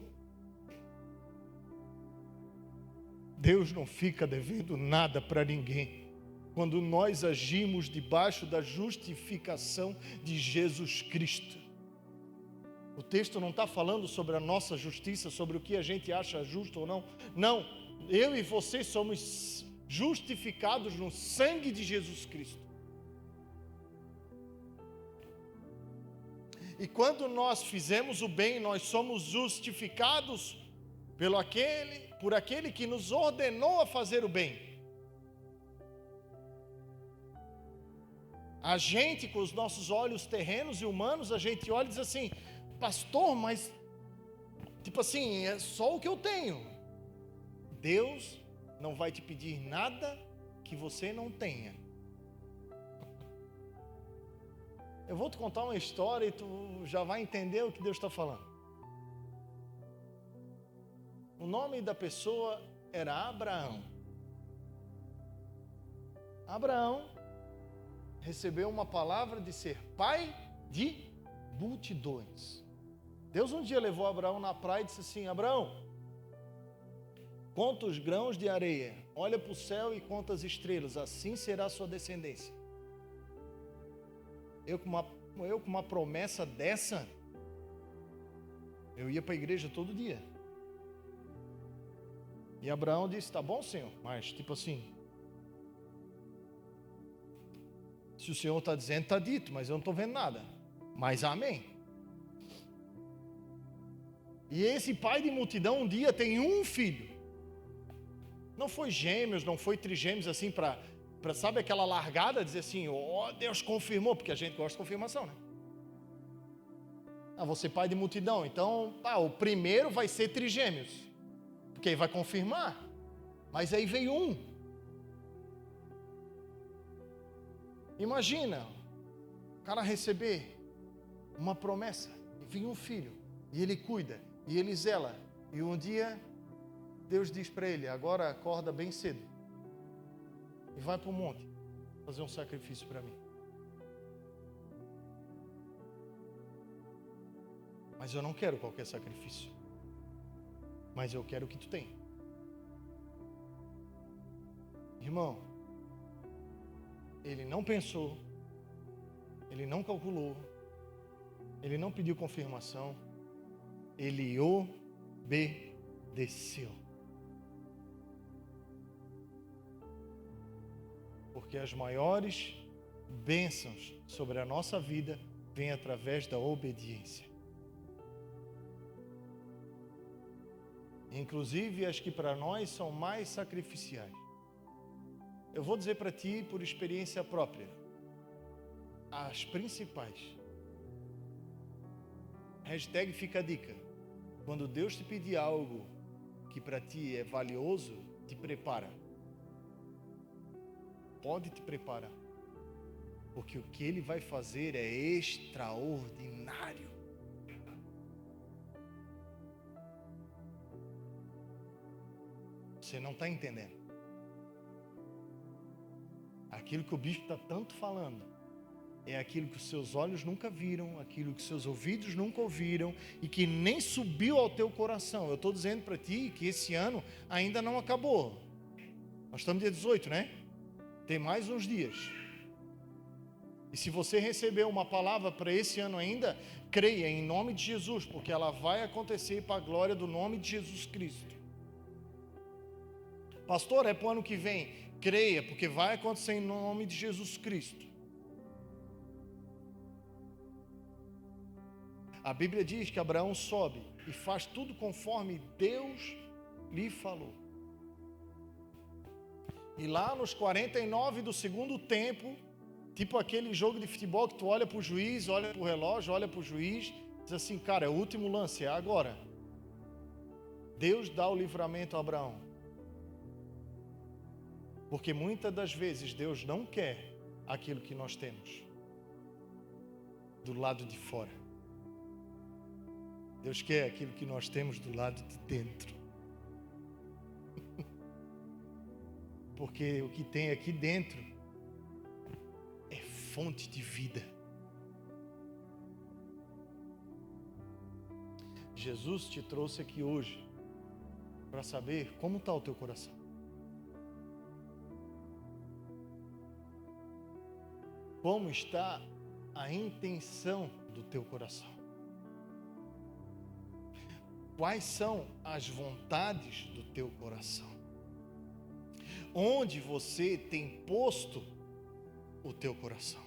B: Deus não fica devendo nada para ninguém, quando nós agimos debaixo da justificação de Jesus Cristo. O texto não está falando sobre a nossa justiça, sobre o que a gente acha justo ou não. Não, eu e você somos justificados no sangue de Jesus Cristo. E quando nós fizemos o bem, nós somos justificados por aquele que nos ordenou a fazer o bem. A gente, com os nossos olhos terrenos e humanos, a gente olha e diz assim, pastor, mas, tipo assim, é só o que eu tenho. Deus não vai te pedir nada que você não tenha. Eu vou te contar uma história e tu já vai entender o que Deus está falando. O nome da pessoa era Abraão. Abraão recebeu uma palavra de ser pai de multidões. Deus um dia levou Abraão na praia e disse assim, Abraão, conta os grãos de areia, olha para o céu e conta as estrelas, assim será a sua descendência. Eu com uma promessa dessa, eu ia para a igreja todo dia. E Abraão disse, tá bom, Senhor, mas tipo assim, se o Senhor está dizendo, está dito, mas eu não estou vendo nada. Mas amém. E esse pai de multidão um dia tem um filho. Não foi gêmeos, não foi trigêmeos assim para sabe aquela largada, dizer assim, ó, Deus confirmou, porque a gente gosta de confirmação, né? Ah, você pai de multidão, então, o primeiro vai ser trigêmeos, porque aí vai confirmar. Mas aí veio um. Imagina, o cara receber uma promessa. E vinha um filho, e ele cuida, e ele zela. E um dia, Deus diz para ele, agora acorda bem cedo e vai para o monte fazer um sacrifício para mim. Mas eu não quero qualquer sacrifício. Mas eu quero o que tu tem. Irmão, ele não pensou, ele não calculou, ele não pediu confirmação, ele obedeceu. Porque as maiores bênçãos sobre a nossa vida vêm através da obediência. Inclusive as que para nós são mais sacrificiais. Eu vou dizer para ti por experiência própria, as principais. Hashtag fica a dica. Quando Deus te pedir algo que para ti é valioso, te prepara. Pode te preparar. Porque o que Ele vai fazer é extraordinário. Você não está entendendo. Aquilo que o bispo está tanto falando é aquilo que os seus olhos nunca viram, aquilo que os seus ouvidos nunca ouviram e que nem subiu ao teu coração. Eu estou dizendo para ti que esse ano ainda não acabou. Nós estamos dia 18, né? Tem mais uns dias. E se você recebeu uma palavra para esse ano ainda, creia em nome de Jesus, porque ela vai acontecer para a glória do nome de Jesus Cristo. Pastor, é para o ano que vem. Creia, porque vai acontecer em nome de Jesus Cristo. A Bíblia diz que Abraão sobe e faz tudo conforme Deus lhe falou. E lá nos 49 do segundo tempo, tipo aquele jogo de futebol que tu olha para o juiz, olha para o relógio, olha para o juiz, diz assim, cara, é o último lance, é agora. Deus dá o livramento a Abraão. Porque muitas das vezes Deus não quer aquilo que nós temos do lado de fora. Deus quer aquilo que nós temos do lado de dentro. Porque o que tem aqui dentro é fonte de vida. Jesus te trouxe aqui hoje para saber como está o teu coração. Como está a intenção do teu coração? Quais são as vontades do teu coração? Onde você tem posto o teu coração?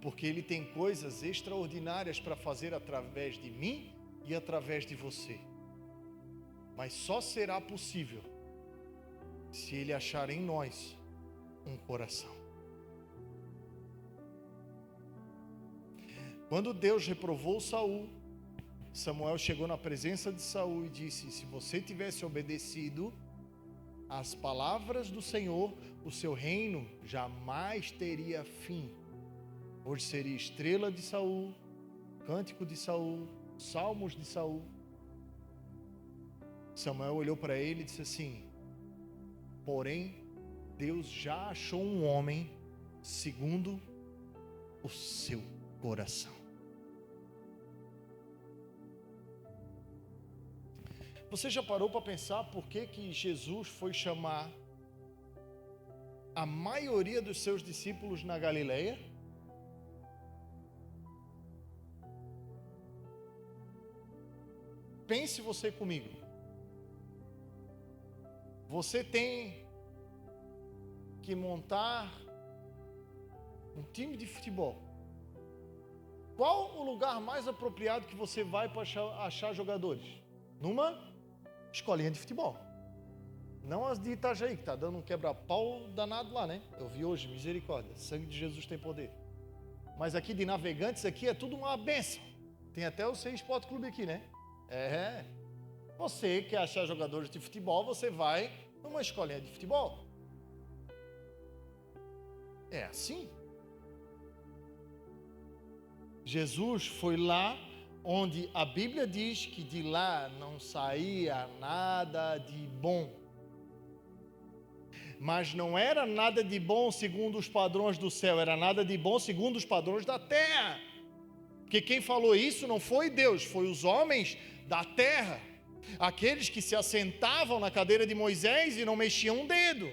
B: Porque Ele tem coisas extraordinárias para fazer através de mim e através de você. Mas só será possível se Ele achar em nós um coração. Quando Deus reprovou Saul, Samuel chegou na presença de Saul e disse, se você tivesse obedecido às palavras do Senhor, o seu reino jamais teria fim. Hoje seria estrela de Saul, cântico de Saul, salmos de Saul. Samuel olhou para ele e disse assim, porém, Deus já achou um homem segundo o seu coração. Você já parou para pensar por que Jesus foi chamar a maioria dos seus discípulos na Galileia? Pense você comigo. Você tem que montar um time de futebol. Qual o lugar mais apropriado que você vai para achar jogadores? Numa escolinha de futebol. Não as de Itajaí, que está dando um quebra-pau danado lá, né? Eu vi hoje, misericórdia, sangue de Jesus tem poder. Mas aqui de Navegantes, aqui é tudo uma bênção. Tem até o Sem Sport Clube aqui, né? Você quer achar jogadores de futebol, você vai numa escolinha de futebol. É assim. Jesus foi lá onde a Bíblia diz que de lá não saía nada de bom. Mas não era nada de bom segundo os padrões do céu, era nada de bom segundo os padrões da terra. Porque quem falou isso não foi Deus, foi os homens da terra. Aqueles que se assentavam na cadeira de Moisés e não mexiam um dedo.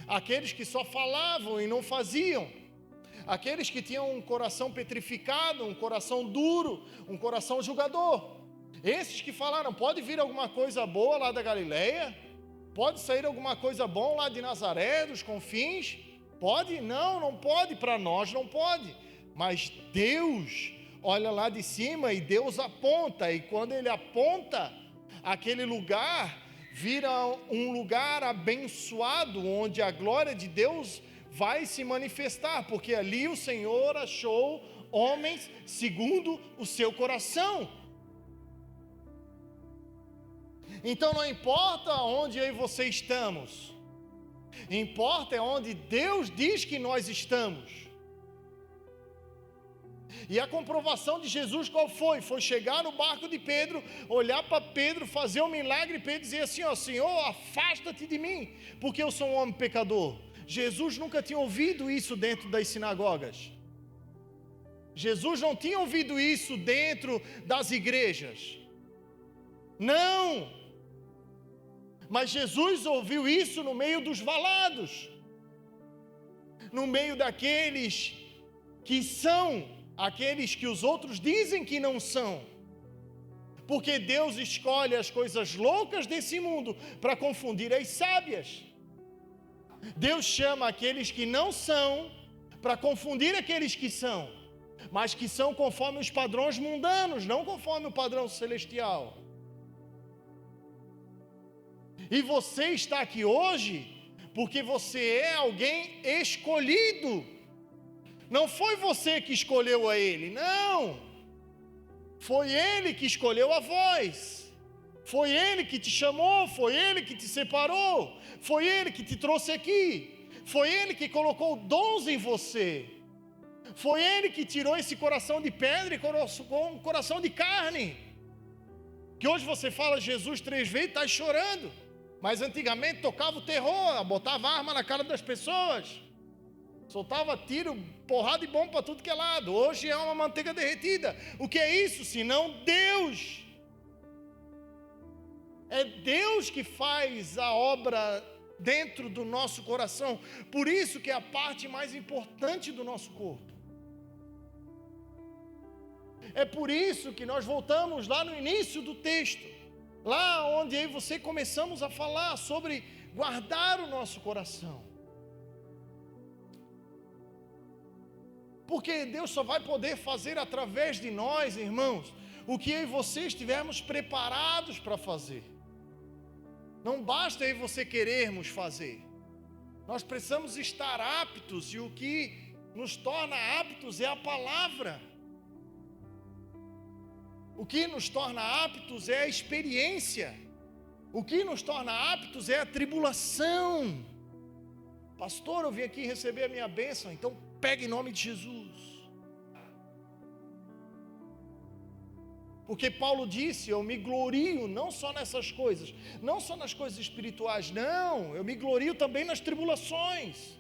B: Aqueles que só falavam e não faziam. Aqueles que tinham um coração petrificado, um coração duro, um coração julgador. Esses que falaram, pode vir alguma coisa boa lá da Galileia? Pode sair alguma coisa boa lá de Nazaré, dos confins? Pode? Não, não pode, para nós não pode. Mas Deus olha lá de cima e Deus aponta. E quando Ele aponta, aquele lugar vira um lugar abençoado, onde a glória de Deus vai se manifestar, porque ali o Senhor achou homens segundo o seu coração. Então não importa onde eu e você estamos, importa é onde Deus diz que nós estamos. E a comprovação de Jesus qual foi? Foi chegar no barco de Pedro, olhar para Pedro, fazer um milagre, e Pedro dizer assim, ó, Senhor, afasta-te de mim, porque eu sou um homem pecador. Jesus nunca tinha ouvido isso dentro das sinagogas. Jesus não tinha ouvido isso dentro das igrejas. Não! Mas Jesus ouviu isso no meio dos valados, no meio daqueles que são aqueles que os outros dizem que não são, porque Deus escolhe as coisas loucas desse mundo para confundir as sábias. Deus chama aqueles que não são para confundir aqueles que são, mas que são conforme os padrões mundanos, não conforme o padrão celestial. E você está aqui hoje porque você é alguém escolhido. Não foi você que escolheu a Ele, não. Foi Ele que escolheu a vós. Foi Ele que te chamou, foi Ele que te separou, foi Ele que te trouxe aqui. Foi Ele que colocou dons em você. Foi Ele que tirou esse coração de pedra e colocou um coração de carne. Que hoje você fala Jesus 3 vezes e está chorando. Mas antigamente tocava o terror, botava arma na cara das pessoas. Soltava tiro, porrada e bomba para tudo que é lado. Hoje é uma manteiga derretida. O que é isso? Senão Deus. É Deus que faz a obra dentro do nosso coração. Por isso que é a parte mais importante do nosso corpo. É por isso que nós voltamos lá no início do texto. Lá onde eu e você começamos a falar sobre guardar o nosso coração. Porque Deus só vai poder fazer através de nós, irmãos, o que eu e você estivermos preparados para fazer. Não basta eu e você querermos fazer. Nós precisamos estar aptos, e o que nos torna aptos é a palavra. O que nos torna aptos é a experiência. O que nos torna aptos é a tribulação. Pastor, eu vim aqui receber a minha bênção, então pega em nome de Jesus. Porque Paulo disse, eu me glorio não só nessas coisas, não só nas coisas espirituais, não, eu me glorio também nas tribulações.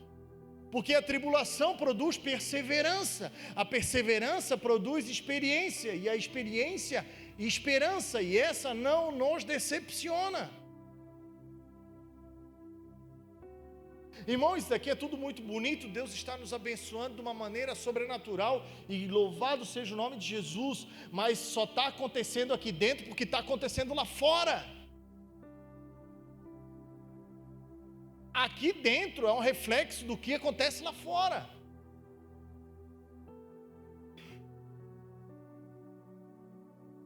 B: Porque a tribulação produz perseverança, a perseverança produz experiência, e a experiência, esperança, e essa não nos decepciona. Irmãos, isso aqui é tudo muito bonito, Deus está nos abençoando de uma maneira sobrenatural, e louvado seja o nome de Jesus, mas só está acontecendo aqui dentro porque está acontecendo lá fora. Aqui dentro é um reflexo do que acontece lá fora.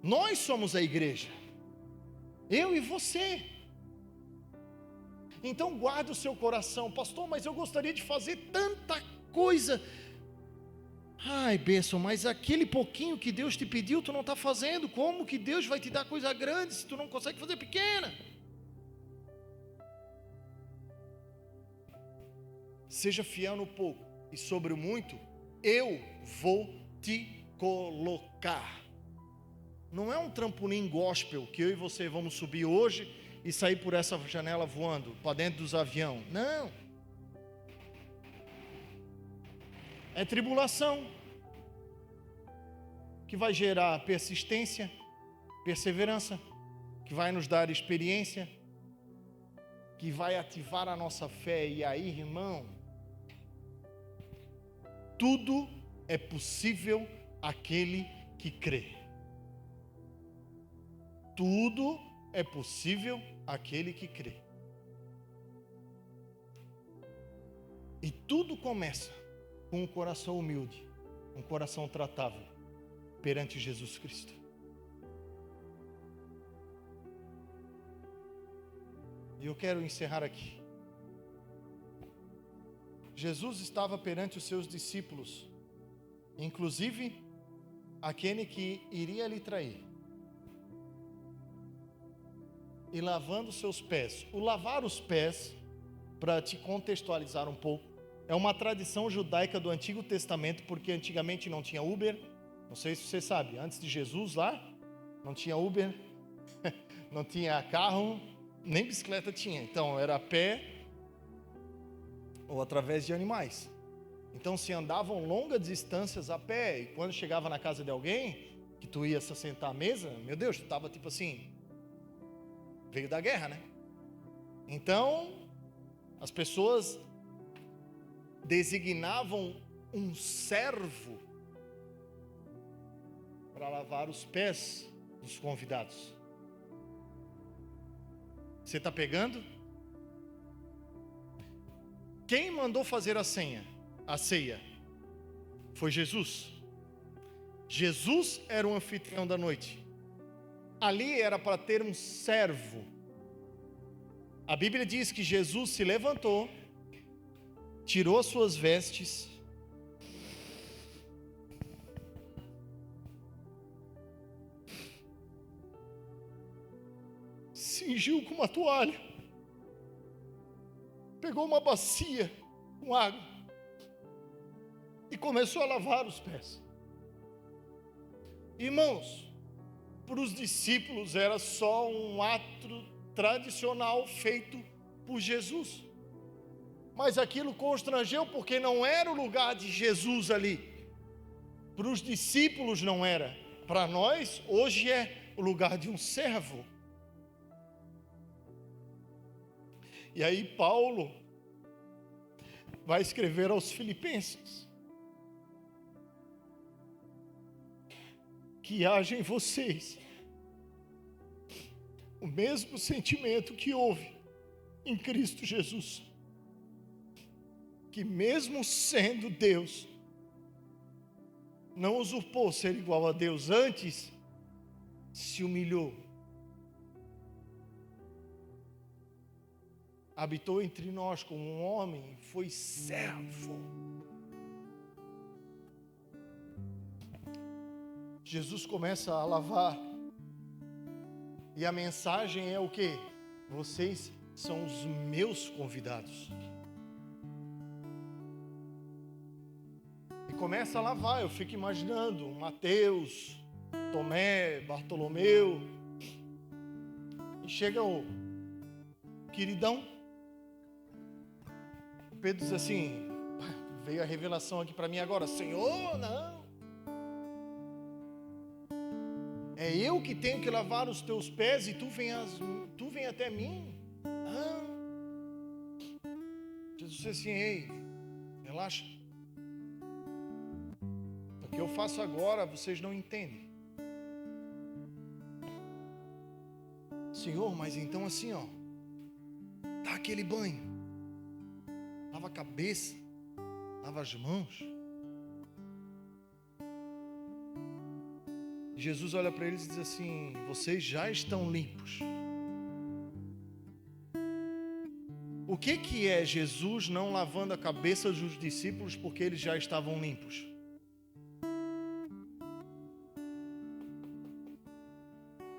B: Nós somos a igreja, eu e você. Então guarde o seu coração, pastor, mas eu gostaria de fazer tanta coisa. Ai, bênção, mas aquele pouquinho que Deus te pediu, tu não está fazendo. Como que Deus vai te dar coisa grande se tu não consegue fazer pequena? Seja fiel no pouco, e sobre o muito, eu vou te colocar. Não é um trampolim gospel que eu e você vamos subir hoje e sair por essa janela voando para dentro dos aviões. Não. É tribulação que vai gerar persistência, perseverança, que vai nos dar experiência, que vai ativar a nossa fé. E aí, irmão, tudo é possível àquele que crê. Tudo é possível àquele que crê. E tudo começa com um coração humilde, um coração tratável perante Jesus Cristo. E eu quero encerrar aqui. Jesus estava perante os seus discípulos, inclusive aquele que iria lhe trair, e lavando seus pés. O lavar os pés, para te contextualizar um pouco, é uma tradição judaica do Antigo Testamento, porque antigamente não tinha Uber. Não sei se você sabe, antes de Jesus lá, não tinha Uber, não tinha carro, nem bicicleta tinha. Então era a pé ou através de animais. Então se andavam longas distâncias a pé, e quando chegava na casa de alguém, que tu ia se sentar à mesa, meu Deus, tu estava tipo assim, veio da guerra, né? Então as pessoas designavam um servo para lavar os pés dos convidados. Você está pegando? Quem mandou fazer a ceia? Foi Jesus. Jesus era o anfitrião da noite. Ali era para ter um servo. A Bíblia diz que Jesus se levantou, tirou suas vestes, cingiu com uma toalha, pegou uma bacia com água e começou a lavar os pés. Irmãos, para os discípulos era só um ato tradicional feito por Jesus, mas aquilo constrangeu, porque não era o lugar de Jesus ali. Para os discípulos não era. Para nós, hoje é o lugar de um servo. E aí Paulo vai escrever aos Filipenses que haja em vocês o mesmo sentimento que houve em Cristo Jesus, que mesmo sendo Deus, não usurpou ser igual a Deus, antes se humilhou, habitou entre nós como um homem, foi servo. Jesus começa a lavar, e a mensagem é o quê? Vocês são os meus convidados. E começa a lavar. Eu fico imaginando Mateus, Tomé, Bartolomeu, e chega o queridão. Pedro diz assim, veio a revelação aqui para mim agora, Senhor, não, é eu que tenho que lavar os teus pés e tu vem até mim? Jesus disse assim, ei, relaxa, o que eu faço agora vocês não entendem. Senhor, mas então assim, ó, dá aquele banho, lava a cabeça, lava as mãos. Jesus olha para eles e diz assim, vocês já estão limpos. O que é Jesus não lavando a cabeça dos discípulos porque eles já estavam limpos?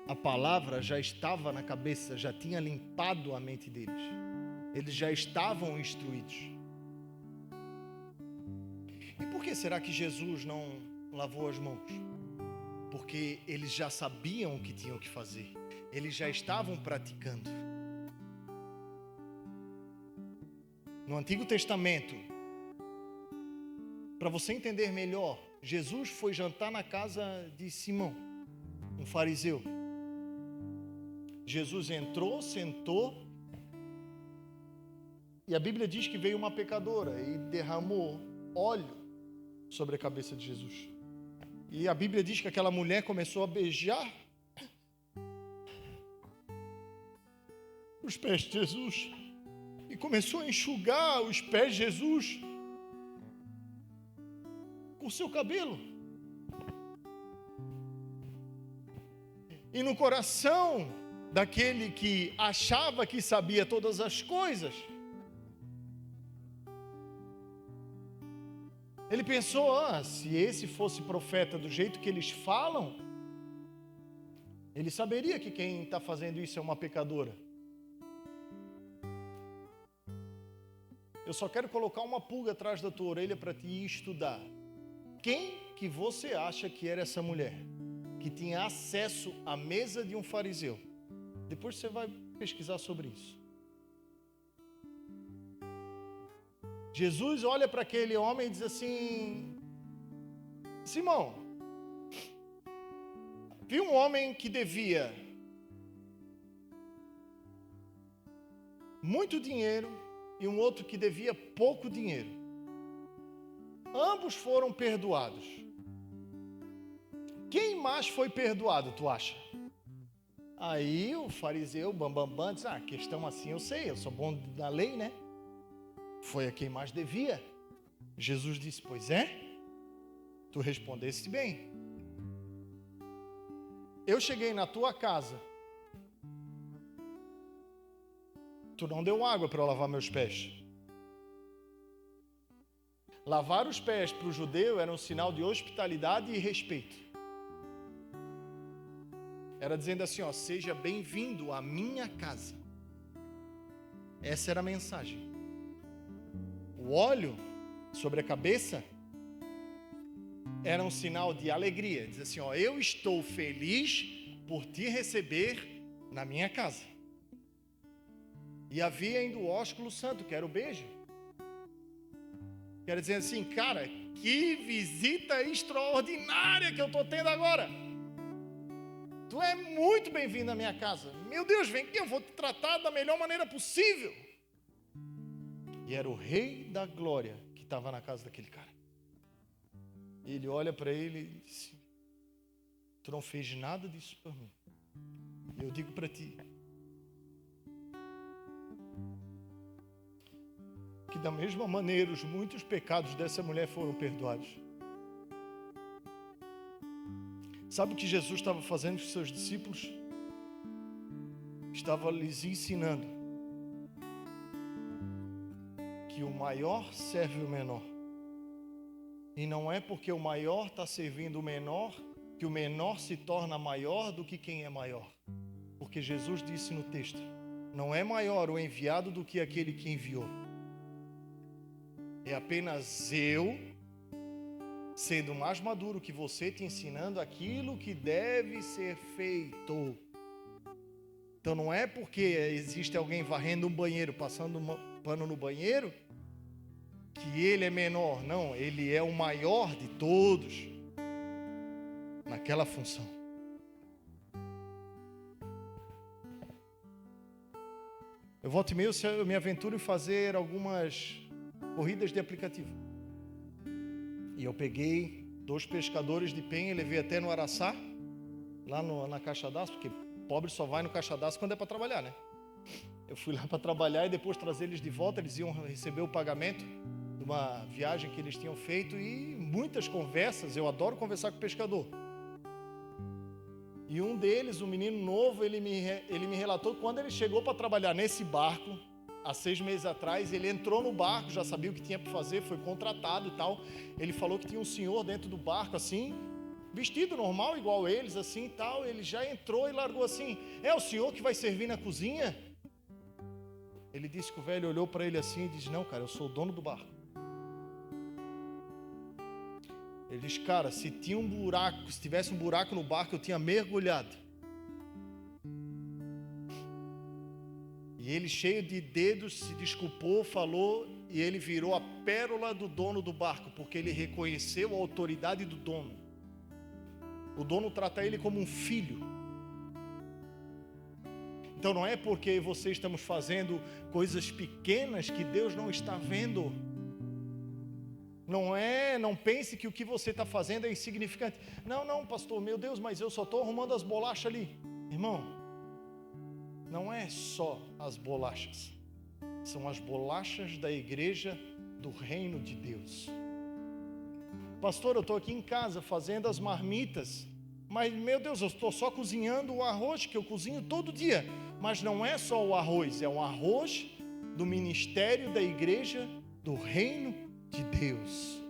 B: A palavra já estava na cabeça, já tinha limpado a mente deles. Eles já estavam instruídos. E por que será que Jesus não lavou as mãos, porque eles já sabiam o que tinham que fazer, eles já estavam praticando. No Antigo Testamento, para você entender melhor, Jesus foi jantar na casa de Simão, um fariseu. Jesus entrou, sentou, e a Bíblia diz que veio uma pecadora e derramou óleo sobre a cabeça de Jesus. E a Bíblia diz que aquela mulher começou a beijar os pés de Jesus e começou a enxugar os pés de Jesus com o seu cabelo. E no coração daquele que achava que sabia todas as coisas, ele pensou, se esse fosse profeta do jeito que eles falam, ele saberia que quem está fazendo isso é uma pecadora. Eu só quero colocar uma pulga atrás da tua orelha para te estudar. Quem que você acha que era essa mulher que tinha acesso à mesa de um fariseu? Depois você vai pesquisar sobre isso. Jesus olha para aquele homem e diz assim: Simão, vi um homem que devia muito dinheiro e um outro que devia pouco dinheiro. Ambos foram perdoados. Quem mais foi perdoado, tu acha? Aí o fariseu, bambambam, diz, questão assim eu sei, eu sou bom na lei, né? Foi a quem mais devia. Jesus disse, pois é, tu respondeste bem. Eu cheguei na tua casa, tu não deu água para eu lavar meus pés. Lavar os pés para o judeu era um sinal de hospitalidade e respeito. Era dizendo assim, seja bem-vindo à minha casa. Essa era a mensagem. O óleo sobre a cabeça era um sinal de alegria. Diz assim, eu estou feliz por te receber na minha casa. E havia ainda o ósculo santo, que era o beijo. Quero dizer assim, cara, que visita extraordinária que eu estou tendo agora. Tu é muito bem-vindo na minha casa. Meu Deus, vem aqui, eu vou te tratar da melhor maneira possível. E era o rei da glória que estava na casa daquele cara. Ele olha para ele e diz, tu não fez nada disso por mim. Eu digo para ti, que da mesma maneira os muitos pecados dessa mulher foram perdoados. Sabe o que Jesus estava fazendo com os seus discípulos? Estava lhes ensinando que o maior serve o menor. E não é porque o maior está servindo o menor que o menor se torna maior do que quem é maior. Porque Jesus disse no texto, não é maior o enviado do que aquele que enviou. É apenas eu, sendo mais maduro que você, te ensinando aquilo que deve ser feito. Então não é porque existe alguém varrendo um banheiro, passando um pano no banheiro, que ele é menor. Não, ele é o maior de todos naquela função. Eu volto e meio, eu me aventuro em fazer algumas corridas de aplicativo. E eu peguei 2 pescadores de penha e levei até no Araçá, lá na Caixa d'Água, porque pobre só vai no Caixa d'Água quando é para trabalhar, né? Eu fui lá para trabalhar e depois trazer eles de volta, eles iam receber o pagamento de uma viagem que eles tinham feito e muitas conversas, eu adoro conversar com o pescador. E um deles, um menino novo, ele me relatou que quando ele chegou para trabalhar nesse barco, há 6 meses atrás, ele entrou no barco, já sabia o que tinha para fazer, foi contratado e tal. Ele falou que tinha um senhor dentro do barco assim, vestido normal, igual eles, assim e tal. Ele já entrou e largou assim, é o senhor que vai servir na cozinha? Ele disse que o velho olhou para ele assim e disse, não cara, eu sou o dono do barco. Ele diz, cara, se tinha um buraco, se tivesse um buraco no barco, eu tinha mergulhado. E ele, cheio de dedos, se desculpou, falou, e ele virou a pérola do dono do barco, porque ele reconheceu a autoridade do dono. O dono trata ele como um filho. Então não é porque você estamos fazendo coisas pequenas que Deus não está vendo. Não pense que o que você está fazendo é insignificante. Não, pastor, meu Deus, mas eu só estou arrumando as bolachas ali. Irmão, não é só as bolachas. São as bolachas da igreja do reino de Deus. Pastor, eu estou aqui em casa fazendo as marmitas. Mas, meu Deus, eu estou só cozinhando o arroz que eu cozinho todo dia. Mas não é só o arroz, é um arroz do ministério da igreja do reino de Deus.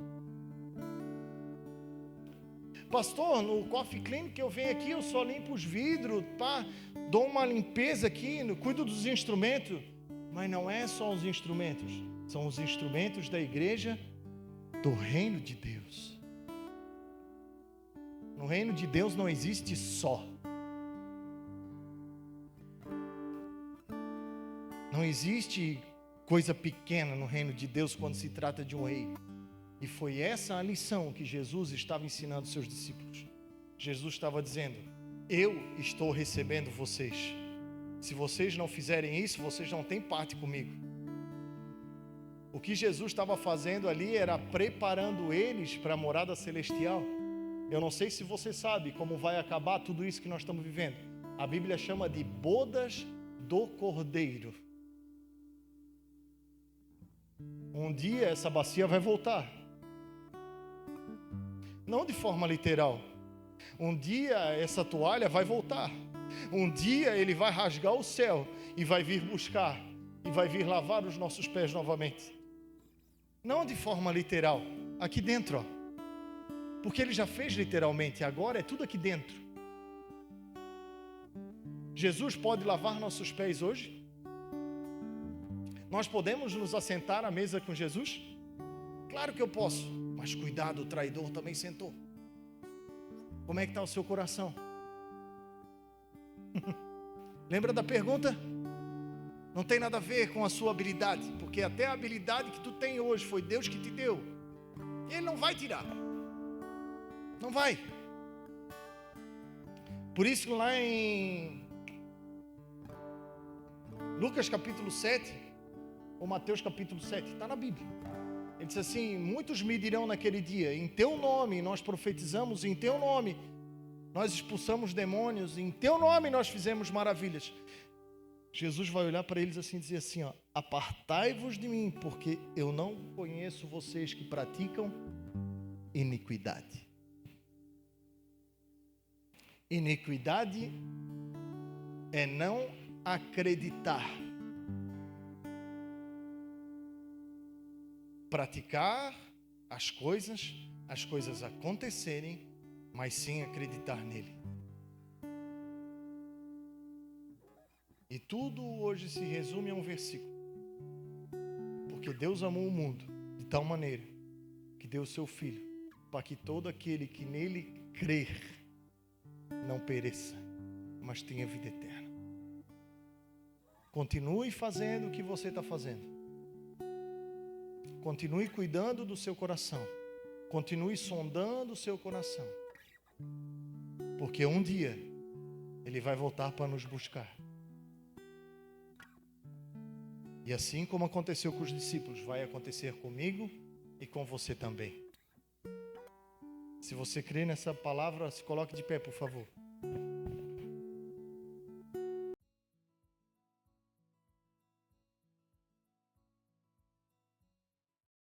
B: Pastor, no Coffee Clinic que eu venho aqui, eu só limpo os vidros, tá? Dou uma limpeza aqui, cuido dos instrumentos. Mas não é só os instrumentos, são os instrumentos da igreja do reino de Deus. No reino de Deus não existe só. Não existe coisa pequena no reino de Deus quando se trata de um rei. E foi essa a lição que Jesus estava ensinando aos seus discípulos. Jesus estava dizendo, eu estou recebendo vocês. Se vocês não fizerem isso, vocês não têm parte comigo. O que Jesus estava fazendo ali era preparando eles para a morada celestial. Eu não sei se você sabe como vai acabar tudo isso que nós estamos vivendo. A Bíblia chama de bodas do Cordeiro. Um dia essa bacia vai voltar. Não de forma literal. Um dia essa toalha vai voltar. Um dia ele vai rasgar o céu e vai vir buscar e vai vir lavar os nossos pés novamente. Não de forma literal, aqui dentro, ó. Porque ele já fez literalmente, agora é tudo aqui dentro. Jesus pode lavar nossos pés hoje? Nós podemos nos assentar à mesa com Jesus? Claro que eu posso, mas cuidado, o traidor também sentou. Como é que está o seu coração? Lembra da pergunta? Não tem nada a ver com a sua habilidade, porque até a habilidade que tu tem hoje foi Deus que te deu. E Ele não vai tirar. Não vai. Por isso lá em Lucas capítulo 7, ou Mateus capítulo 7, está na Bíblia. Ele diz assim, muitos me dirão naquele dia, em teu nome nós profetizamos, em teu nome nós expulsamos demônios, em teu nome nós fizemos maravilhas. Jesus vai olhar para eles assim e dizer assim, ó, apartai-vos de mim, porque eu não conheço vocês que praticam iniquidade. Iniquidade é não acreditar. Praticar as coisas acontecerem, mas sem acreditar nele. E tudo hoje se resume a um versículo. Porque Deus amou o mundo de tal maneira que deu o seu Filho, para que todo aquele que nele crer não pereça, mas tenha vida eterna. Continue fazendo o que você está fazendo. Continue cuidando do seu coração. Continue sondando o seu coração. Porque um dia Ele vai voltar para nos buscar. E assim como aconteceu com os discípulos, vai acontecer comigo e com você também. Se você crê nessa palavra, se coloque de pé, por favor.